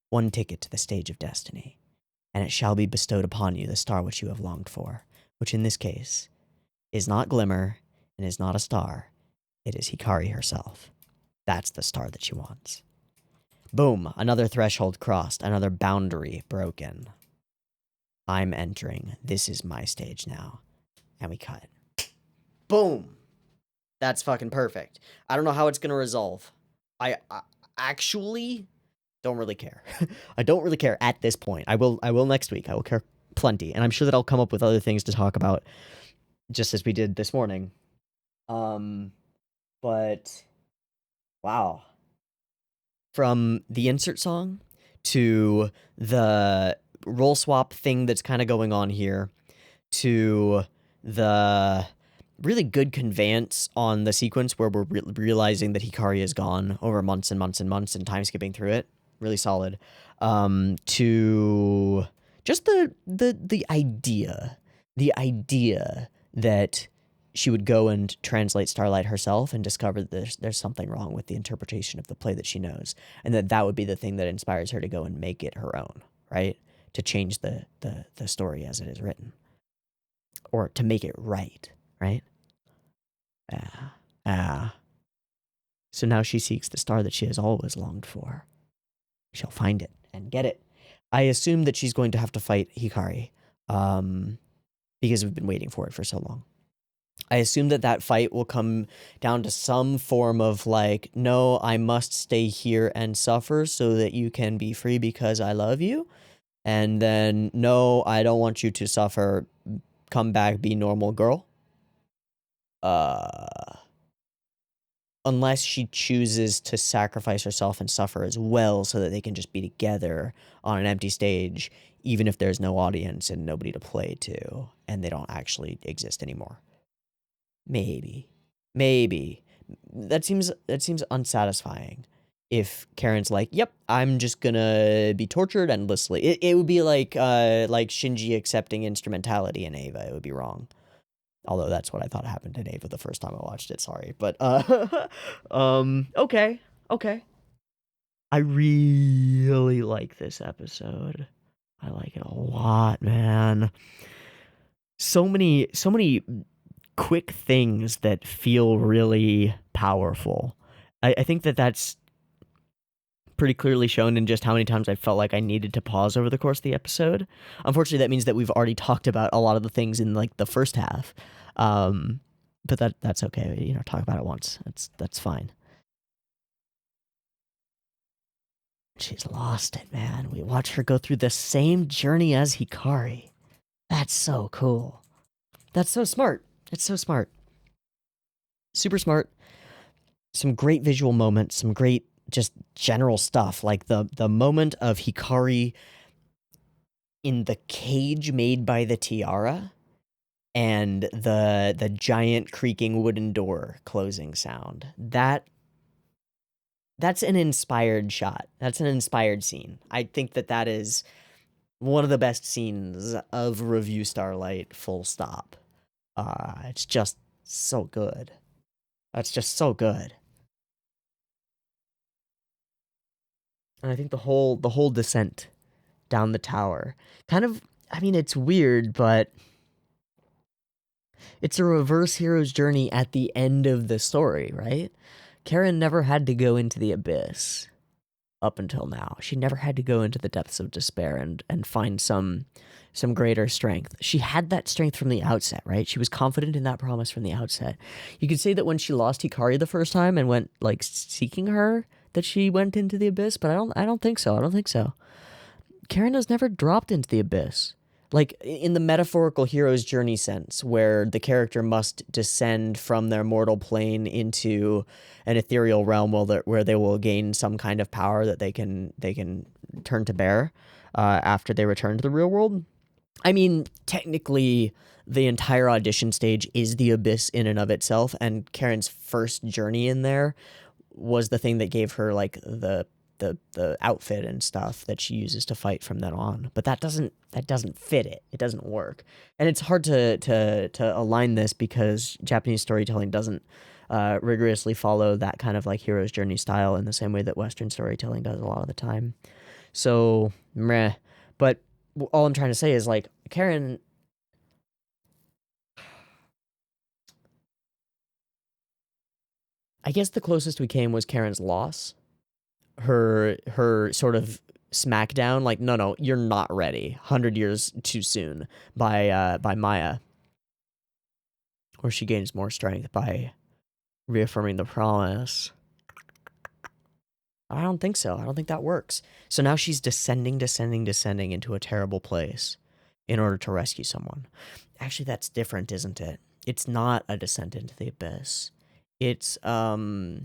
One ticket to the stage of destiny, and it shall be bestowed upon you the star which you have longed for, which in this case is not glimmer and is not a star. It is Hikari herself. That's the star that she wants. Boom, another threshold crossed, another boundary broken. I'm entering. This is my stage now. And we cut. Boom. That's fucking perfect. I don't know how it's going to resolve. I actually don't really care. I don't really care at this point. I will next week. I will care plenty. And I'm sure that I'll come up with other things to talk about just as we did this morning. But wow. From the insert song to the roll swap thing that's kind of going on here to the really good conveyance on the sequence where we're realizing that Hikari is gone over months and months and months and time skipping through it. Really solid. To just the idea that she would go and translate Starlight herself and discover that there's something wrong with the interpretation of the play that she knows, and that would be the thing that inspires her to go and make it her own, right? To change the story as it is written. Or to make it right? So now she seeks the star that she has always longed for. She'll find it and get it. I assume that she's going to have to fight Hikari, because we've been waiting for it for so long. I assume that fight will come down to some form of like, no, I must stay here and suffer so that you can be free because I love you. And then, no, I don't want you to suffer. Come back, be normal girl. Unless she chooses to sacrifice herself and suffer as well so that they can just be together on an empty stage, even if there's no audience and nobody to play to, and they don't actually exist anymore. Maybe. That seems unsatisfying. If Karen's like, yep, I'm just gonna be tortured endlessly. It would be like Shinji accepting instrumentality in Ava. It would be wrong. Although that's what I thought happened in Ava the first time I watched it. Sorry, but okay. I really like this episode. I like it a lot, man. So many quick things that feel really powerful. I think that's pretty clearly shown in just how many times I felt like I needed to pause over the course of the episode. Unfortunately, that means that we've already talked about a lot of the things in like the first half. But that's okay. Talk about it once. That's fine. She's lost it, man. We watch her go through the same journey as Hikari. That's so cool. That's so smart. It's so smart. Super smart. Some great visual moments, some great just general stuff. Like the moment of Hikari in the cage made by the tiara and the giant creaking wooden door closing sound. That's an inspired shot. That's an inspired scene. I think that is one of the best scenes of Revue Starlight, full stop. It's just so good. That's just so good. And I think the whole descent down the tower, kind of, I mean, it's weird, but it's a reverse hero's journey at the end of the story, right? Karen never had to go into the abyss up until now. She never had to go into the depths of despair and find some greater strength. She had that strength from the outset, right? She was confident in that promise from the outset. You could say that when she lost Hikari the first time and went like seeking her, that she went into the abyss, but I don't think so. I don't think so. Karen has never dropped into the abyss. Like in the metaphorical hero's journey sense, where the character must descend from their mortal plane into an ethereal realm where they will gain some kind of power that they can turn to bear after they return to the real world. I mean, technically, the entire audition stage is the abyss in and of itself, and Karen's first journey in there was the thing that gave her like the outfit and stuff that she uses to fight from then on. But that doesn't fit it. It doesn't work. And it's hard to align this because Japanese storytelling doesn't rigorously follow that kind of like hero's journey style in the same way that Western storytelling does a lot of the time. So, meh. But all I'm trying to say is like Karen, I guess the closest we came was Karen's loss. Her sort of smackdown, like, no, you're not ready. 100 years too soon by Maya. Where she gains more strength by reaffirming the promise. I don't think so. I don't think that works. So now she's descending into a terrible place in order to rescue someone. Actually, that's different, isn't it? It's not a descent into the abyss. It's not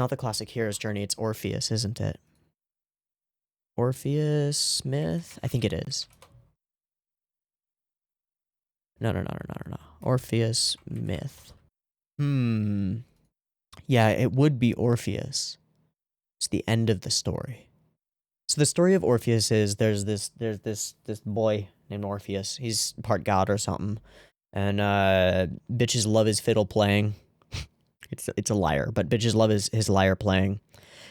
the classic hero's journey. It's Orpheus, isn't it? Orpheus Smith? I think it is. No. Orpheus myth. Yeah, it would be Orpheus. It's the end of the story. So the story of Orpheus is there's this boy named Orpheus. He's part god or something. And bitches love his fiddle playing. It's a lyre, but bitches love his lyre playing.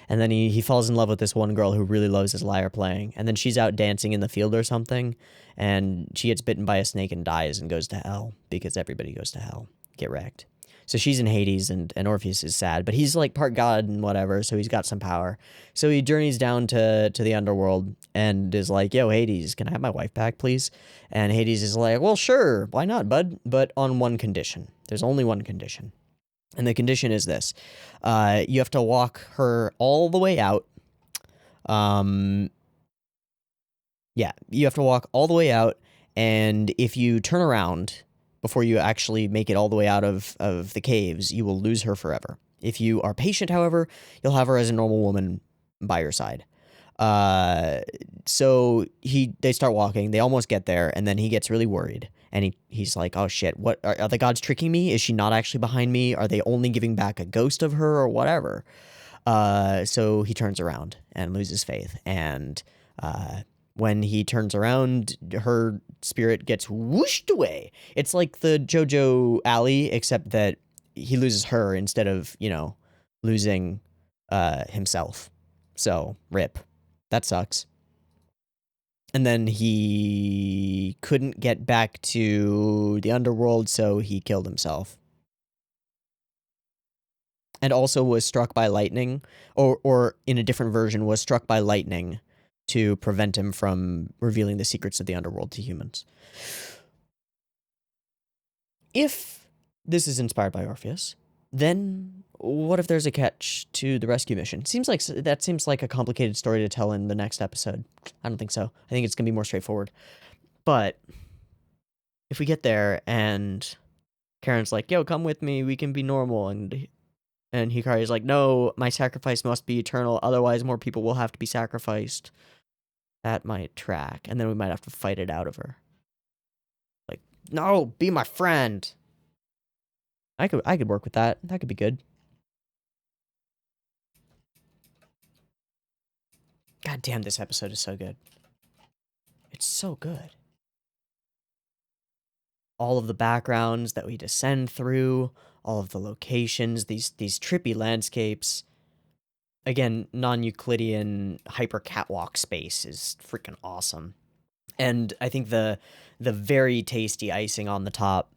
And then he falls in love with this one girl who really loves his lyre playing. And then she's out dancing in the field or something, and she gets bitten by a snake and dies and goes to hell because everybody goes to hell. Get wrecked. So she's in Hades, and Orpheus is sad, but he's like part god and whatever, so he's got some power. So he journeys down to the underworld and is like, yo, Hades, can I have my wife back, please? And Hades is like, well, sure, why not, bud? But on one condition. There's only one condition. And the condition is this. You have to walk her all the way out. Yeah, you have to walk all the way out, and if you turn around before you actually make it all the way out of the caves, you will lose her forever. If you are patient, however, you'll have her as a normal woman by your side. So they start walking, they almost get there, and then he gets really worried. And he's like, oh shit, what are the gods tricking me? Is she not actually behind me? Are they only giving back a ghost of her or whatever? So he turns around and loses faith. And when he turns around, her spirit gets whooshed away. It's like the JoJo alley, except that he loses her instead of, losing himself. So, rip. That sucks. And then he couldn't get back to the underworld, so he killed himself. And also was struck by lightning, or in a different version, was struck by lightning to prevent him from revealing the secrets of the underworld to humans. If this is inspired by Orpheus, Then what if there's a catch to the rescue mission? Seems like a complicated story to tell in the next episode. I don't think so. I think it's gonna be more straightforward. But if we get there and Karen's like, "Yo, come with me. We can be normal," and Hikari's like, "No, my sacrifice must be eternal. Otherwise, more people will have to be sacrificed." That might track, and then we might have to fight it out of her. Like, no, be my friend. I could work with that. That could be good. God damn, this episode is so good. It's so good. All of the backgrounds that we descend through, all of the locations, these trippy landscapes. Again, non-Euclidean hyper catwalk space is freaking awesome. And I think the very tasty icing on the top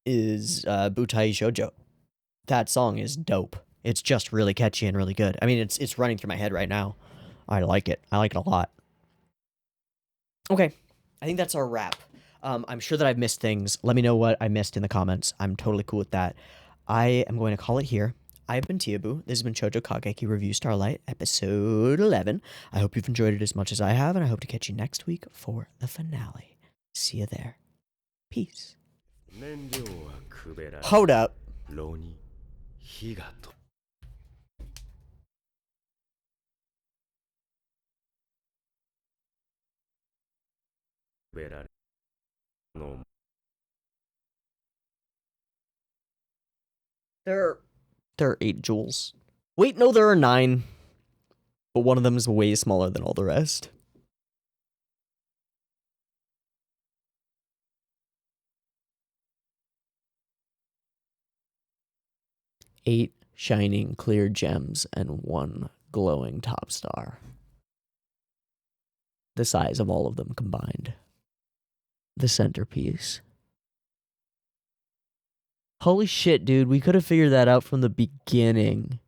is Butai Shoujo. That song is dope. It's just really catchy and really good. I mean, it's running through my head right now. I like it. I like it a lot. Okay, I think that's our wrap. I'm sure that I've missed things. Let me know what I missed in the comments. I'm totally cool with that. I am going to call it here. I've been Teeaboo. This has been Shoujo Kageki Revue Starlight, episode 11. I hope you've enjoyed it as much as I have, and I hope to catch you next week for the finale. See you there. Peace. Hold up. There are 8 joules. Wait, no, there are 9. But one of them is way smaller than all the rest. Eight shining clear gems and 1 glowing top star. The size of all of them combined. The centerpiece. Holy shit, dude, we could have figured that out from the beginning.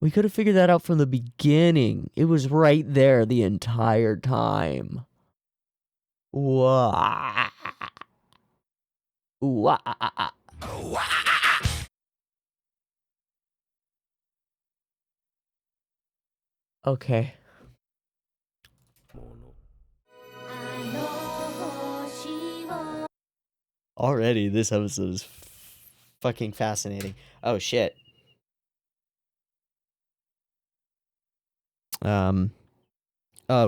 We could have figured that out from the beginning. It was right there the entire time. Wah. Wah. Okay. Already, this episode is fucking fascinating. Oh, shit. Oh,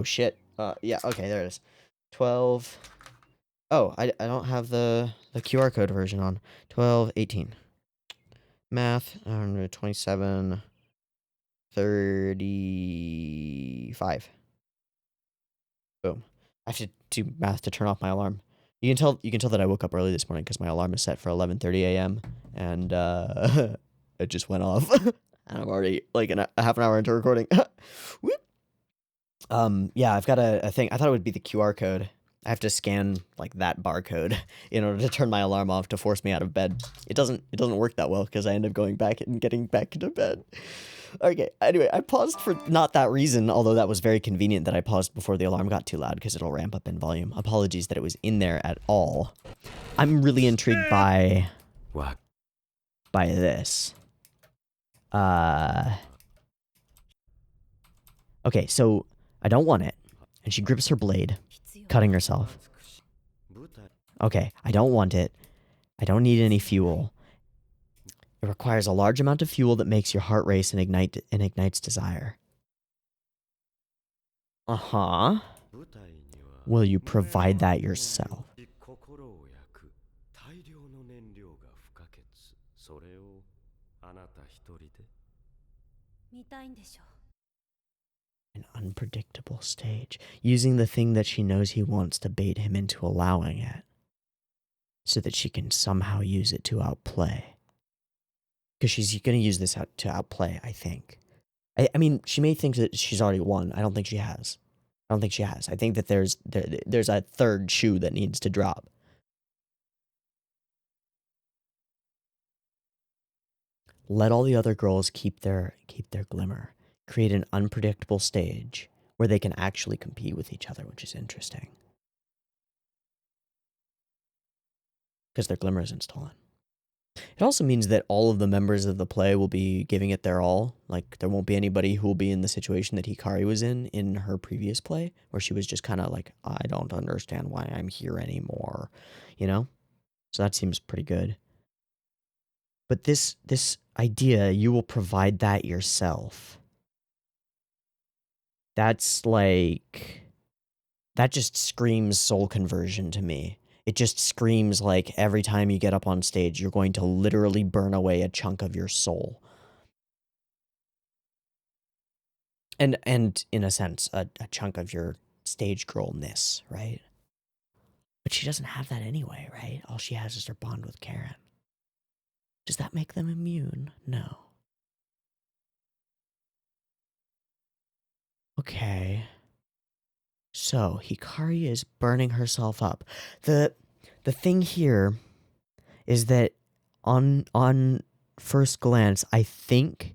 shit. Yeah, okay, there it is. 12. Oh, I don't have the QR code version on. 12, 18. Math, 27, 35. Boom. I have to do math to turn off my alarm. You can tell that I woke up early this morning because my alarm is set for 11:30 a.m. and it just went off. And I'm already like a half an hour into recording. Whoop. Yeah, I've got a thing. I thought it would be the QR code. I have to scan like that barcode in order to turn my alarm off to force me out of bed. It doesn't work that well because I end up going back and getting back into bed. Okay, anyway, I paused for not that reason, although that was very convenient that I paused before the alarm got too loud because it'll ramp up in volume. Apologies that it was in there at all. I'm really intrigued by this. Okay, so I don't want it. And she grips her blade, cutting herself. Okay, I don't want it. I don't need any fuel. It requires a large amount of fuel that makes your heart race and ignites desire. Uh-huh. Will you provide that yourself? An unpredictable stage, using the thing that she knows he wants to bait him into allowing it, so that she can somehow use it to outplay. Because she's going to use this to outplay, I think. I mean, she may think that she's already won. I don't think she has. I think that there's a third shoe that needs to drop. Let all the other girls keep their glimmer. Create an unpredictable stage where they can actually compete with each other, which is interesting. because their glimmer isn't stolen. It also means that all of the members of the play will be giving it their all. Like, there won't be anybody who will be in the situation that Hikari was in her previous play, where she was just kind of like, I don't understand why I'm here anymore, you know? So that seems pretty good. But this idea, you will provide that yourself. That's like, that just screams soul conversion to me. It just screams like every time you get up on stage, you're going to literally burn away a chunk of your soul. And in a sense, a chunk of your stage girlness, right? But she doesn't have that anyway, right? All she has is her bond with Karen. Does that make them immune? No. Okay. So, Hikari is burning herself up. The thing here is that on first glance, I think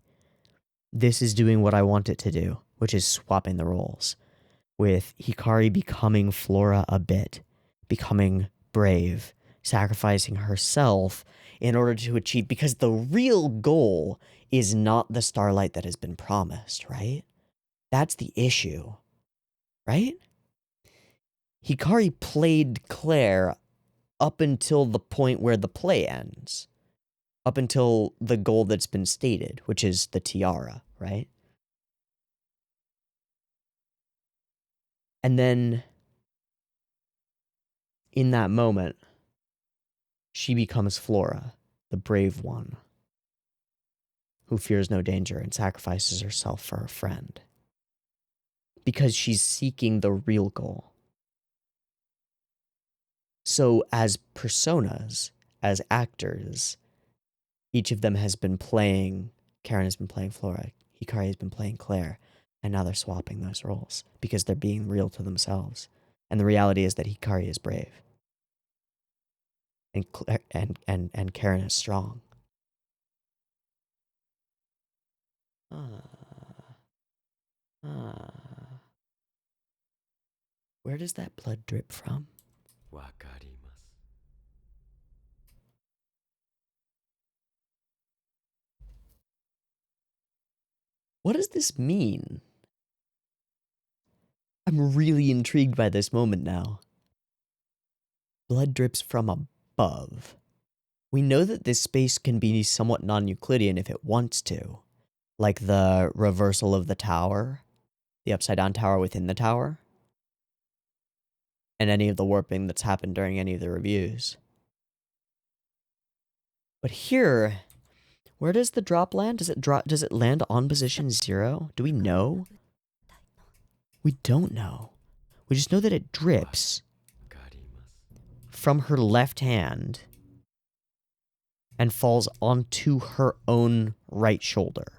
this is doing what I want it to do, which is swapping the roles, with Hikari becoming Flora a bit, becoming brave, sacrificing herself in order to achieve, because the real goal is not the starlight that has been promised, right? That's the issue, right? Hikari played Claire up until the point where the play ends. Up until the goal that's been stated, which is the tiara, right? And then, in that moment, she becomes Flora, the brave one, who fears no danger and sacrifices herself for her friend. Because she's seeking the real goal. So, as personas, as actors, each of them has been playing, Karen has been playing Flora, Hikari has been playing Claire, and now they're swapping those roles because they're being real to themselves. And the reality is that Hikari is brave. And Karen is strong. Where does that blood drip from? What does this mean? I'm really intrigued by this moment now. Blood drips from above. We know that this space can be somewhat non-Euclidean if it wants to. Like the reversal of the tower, the upside-down tower within the tower, and any of the warping that's happened during any of the reviews. But here, where does the drop land? Does it land on position 0? Do we know? We don't know. We just know that it drips from her left hand and falls onto her own right shoulder,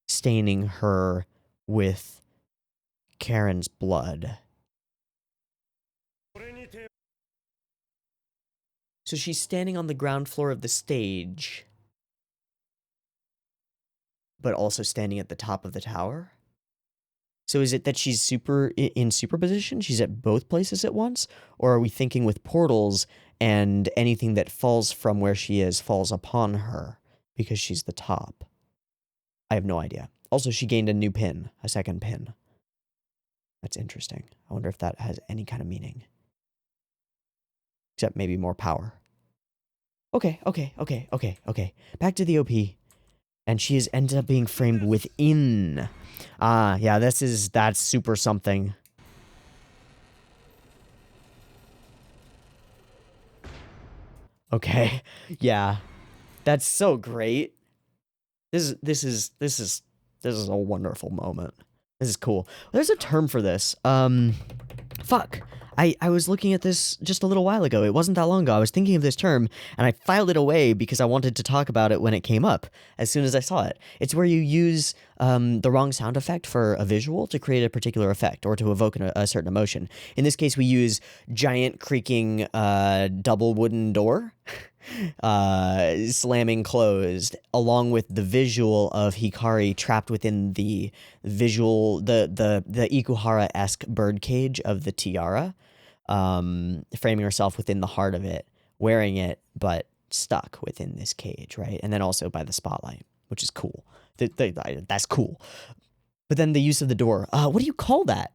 staining her with Karen's blood. So she's standing on the ground floor of the stage, but also standing at the top of the tower? So is it that she's in superposition? She's at both places at once? Or are we thinking with portals and anything that falls from where she is falls upon her because she's the top? I have no idea. Also, she gained a new pin, a second pin. That's interesting. I wonder if that has any kind of meaning. Except maybe more power. Okay. Back to the OP. And she has ended up being framed within. Yeah, that's super something. Okay, yeah. That's so great. This is a wonderful moment. This is cool. There's a term for this. Fuck. I was looking at this just a little while ago. It wasn't that long ago. I was thinking of this term, and I filed it away because I wanted to talk about it when it came up, as soon as I saw it. It's where you use the wrong sound effect for a visual to create a particular effect, or to evoke a certain emotion. In this case, we use giant creaking double wooden door. Slamming closed, along with the visual of Hikari trapped within the Ikuhara-esque birdcage of the tiara, framing herself within the heart of it, wearing it, but stuck within this cage, right? And then also by the spotlight, which is cool. That's cool. But then the use of the door. What do you call that?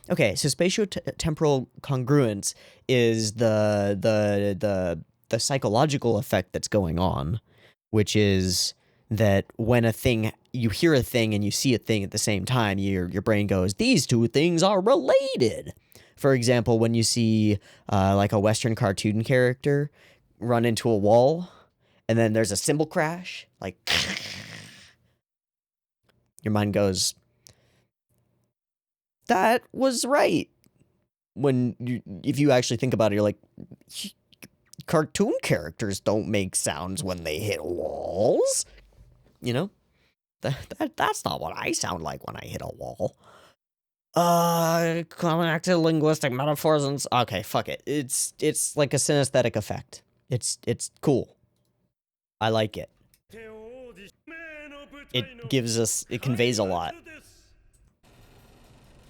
Okay, so spatiotemporal congruence is the psychological effect that's going on, which is that when you hear a thing and you see a thing at the same time, your brain goes, these two things are related. For example, when you see like a Western cartoon character run into a wall, and then there's a cymbal crash, like your mind goes, that was right. If you actually think about it, you're like, cartoon characters don't make sounds when they hit walls. You know? That's not what I sound like when I hit a wall. Connected linguistic metaphors and... Okay, fuck it. It's like a synesthetic effect. It's cool. I like it. It conveys a lot.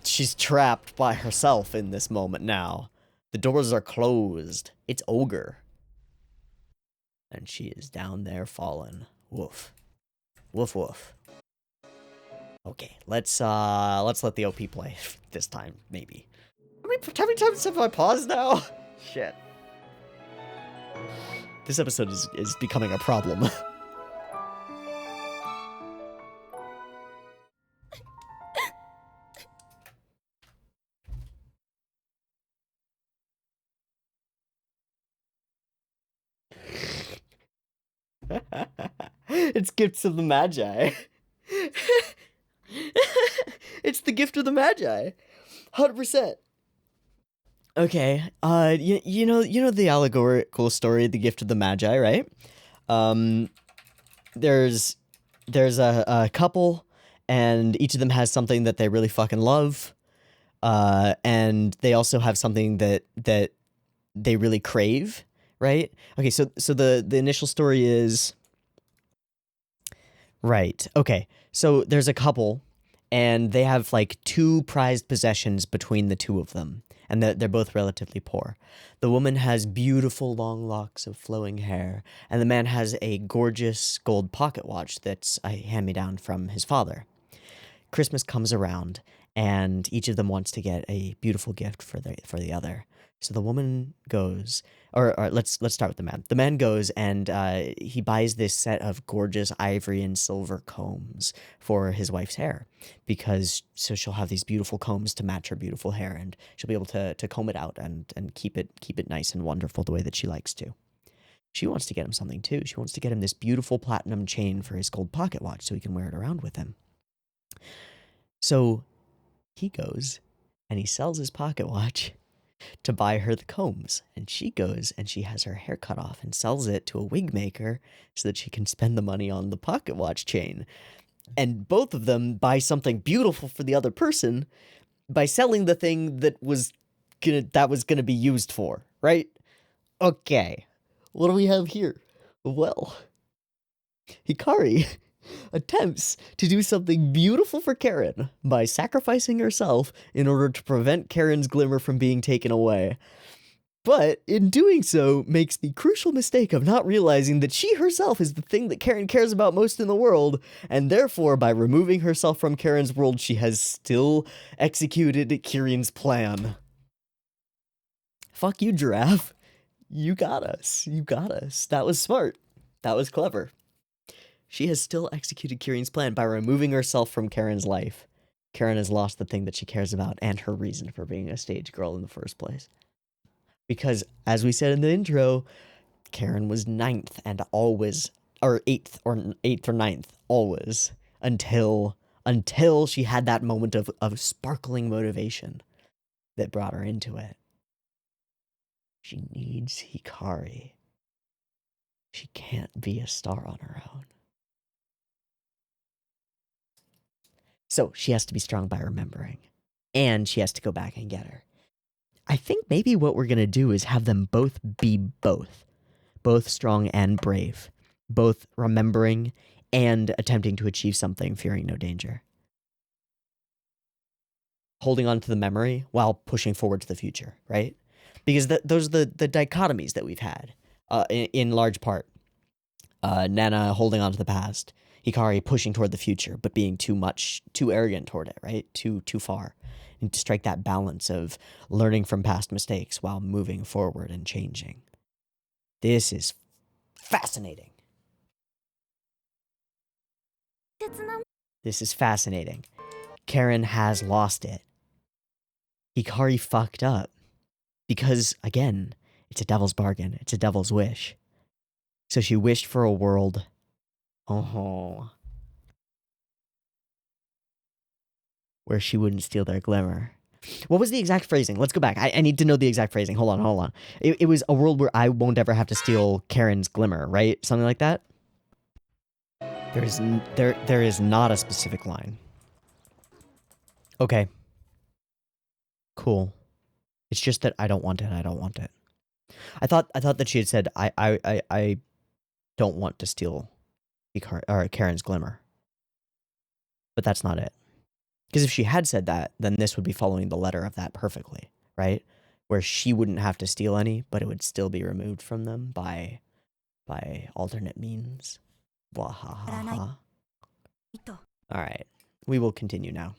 She's trapped by herself in this moment now. The doors are closed. It's ogre. And she is down there fallen. Woof. Woof woof. Okay, let's let the OP play this time, maybe. How many times have I paused now? Shit. This episode is becoming a problem. It's Gifts of the Magi. It's the Gift of the Magi. 100%. Okay, you know the allegorical story, The Gift of the Magi, right? There's a couple, and each of them has something that they really fucking love, and they also have something that they really crave, right? Okay, so the initial story is... Right, okay, so there's a couple, and they have like 2 prized possessions between the 2 of them, and they're both relatively poor. The woman has beautiful long locks of flowing hair, and the man has a gorgeous gold pocket watch that's a hand-me-down from his father. Christmas comes around, and each of them wants to get a beautiful gift for the other. So the woman goes, or let's start with the man. The man goes and he buys this set of gorgeous ivory and silver combs for his wife's hair, so she'll have these beautiful combs to match her beautiful hair, and she'll be able to comb it out and keep it nice and wonderful the way that she likes to. She wants to get him something too. She wants to get him this beautiful platinum chain for his gold pocket watch so he can wear it around with him. So he goes and he sells his pocket watch to buy her the combs, and she goes and she has her hair cut off and sells it to a wig maker so that she can spend the money on the pocket watch chain. And both of them buy something beautiful for the other person by selling the thing that was gonna be used for, right? Okay, what do we have here? Well, Hikari attempts to do something beautiful for Karen by sacrificing herself in order to prevent Karen's glimmer from being taken away. But in doing so, makes the crucial mistake of not realizing that she herself is the thing that Karen cares about most in the world, and therefore, by removing herself from Karen's world, she has still executed Kirin's plan. Fuck you, Giraffe. You got us. You got us. That was smart. That was clever. She has still executed Kirin's plan by removing herself from Karen's life. Karen has lost the thing that she cares about and her reason for being a stage girl in the first place. Because, as we said in the intro, Karen was 9th and always, or 8th or 9th, always, until she had that moment of sparkling motivation that brought her into it. She needs Hikari. She can't be a star on her own. So she has to be strong by remembering, and she has to go back and get her. I think maybe what we're going to do is have them both be both strong and brave, both remembering and attempting to achieve something, fearing no danger. Holding on to the memory while pushing forward to the future, right? Because those are the dichotomies that we've had. in large part. Nana holding on to the past, Hikari pushing toward the future, but being too arrogant toward it, right? Too far. And to strike that balance of learning from past mistakes while moving forward and changing. This is fascinating. This is fascinating. Karen has lost it. Hikari fucked up. Because, again, it's a devil's bargain. It's a devil's wish. So she wished for a world. Where she wouldn't steal their glimmer. What was the exact phrasing? Let's go back. I need to know the exact phrasing. Hold on. It was a world where I won't ever have to steal Karen's glimmer, right? Something like that? There is not a specific line. Okay. Cool. It's just that I don't want it. I don't want it. I thought that she had said I don't want to steal Karen's glimmer. But that's not it. Because if she had said that, then this would be following the letter of that perfectly, right? Where she wouldn't have to steal any, but it would still be removed from them by alternate means. Wahaha. All right, we will continue now.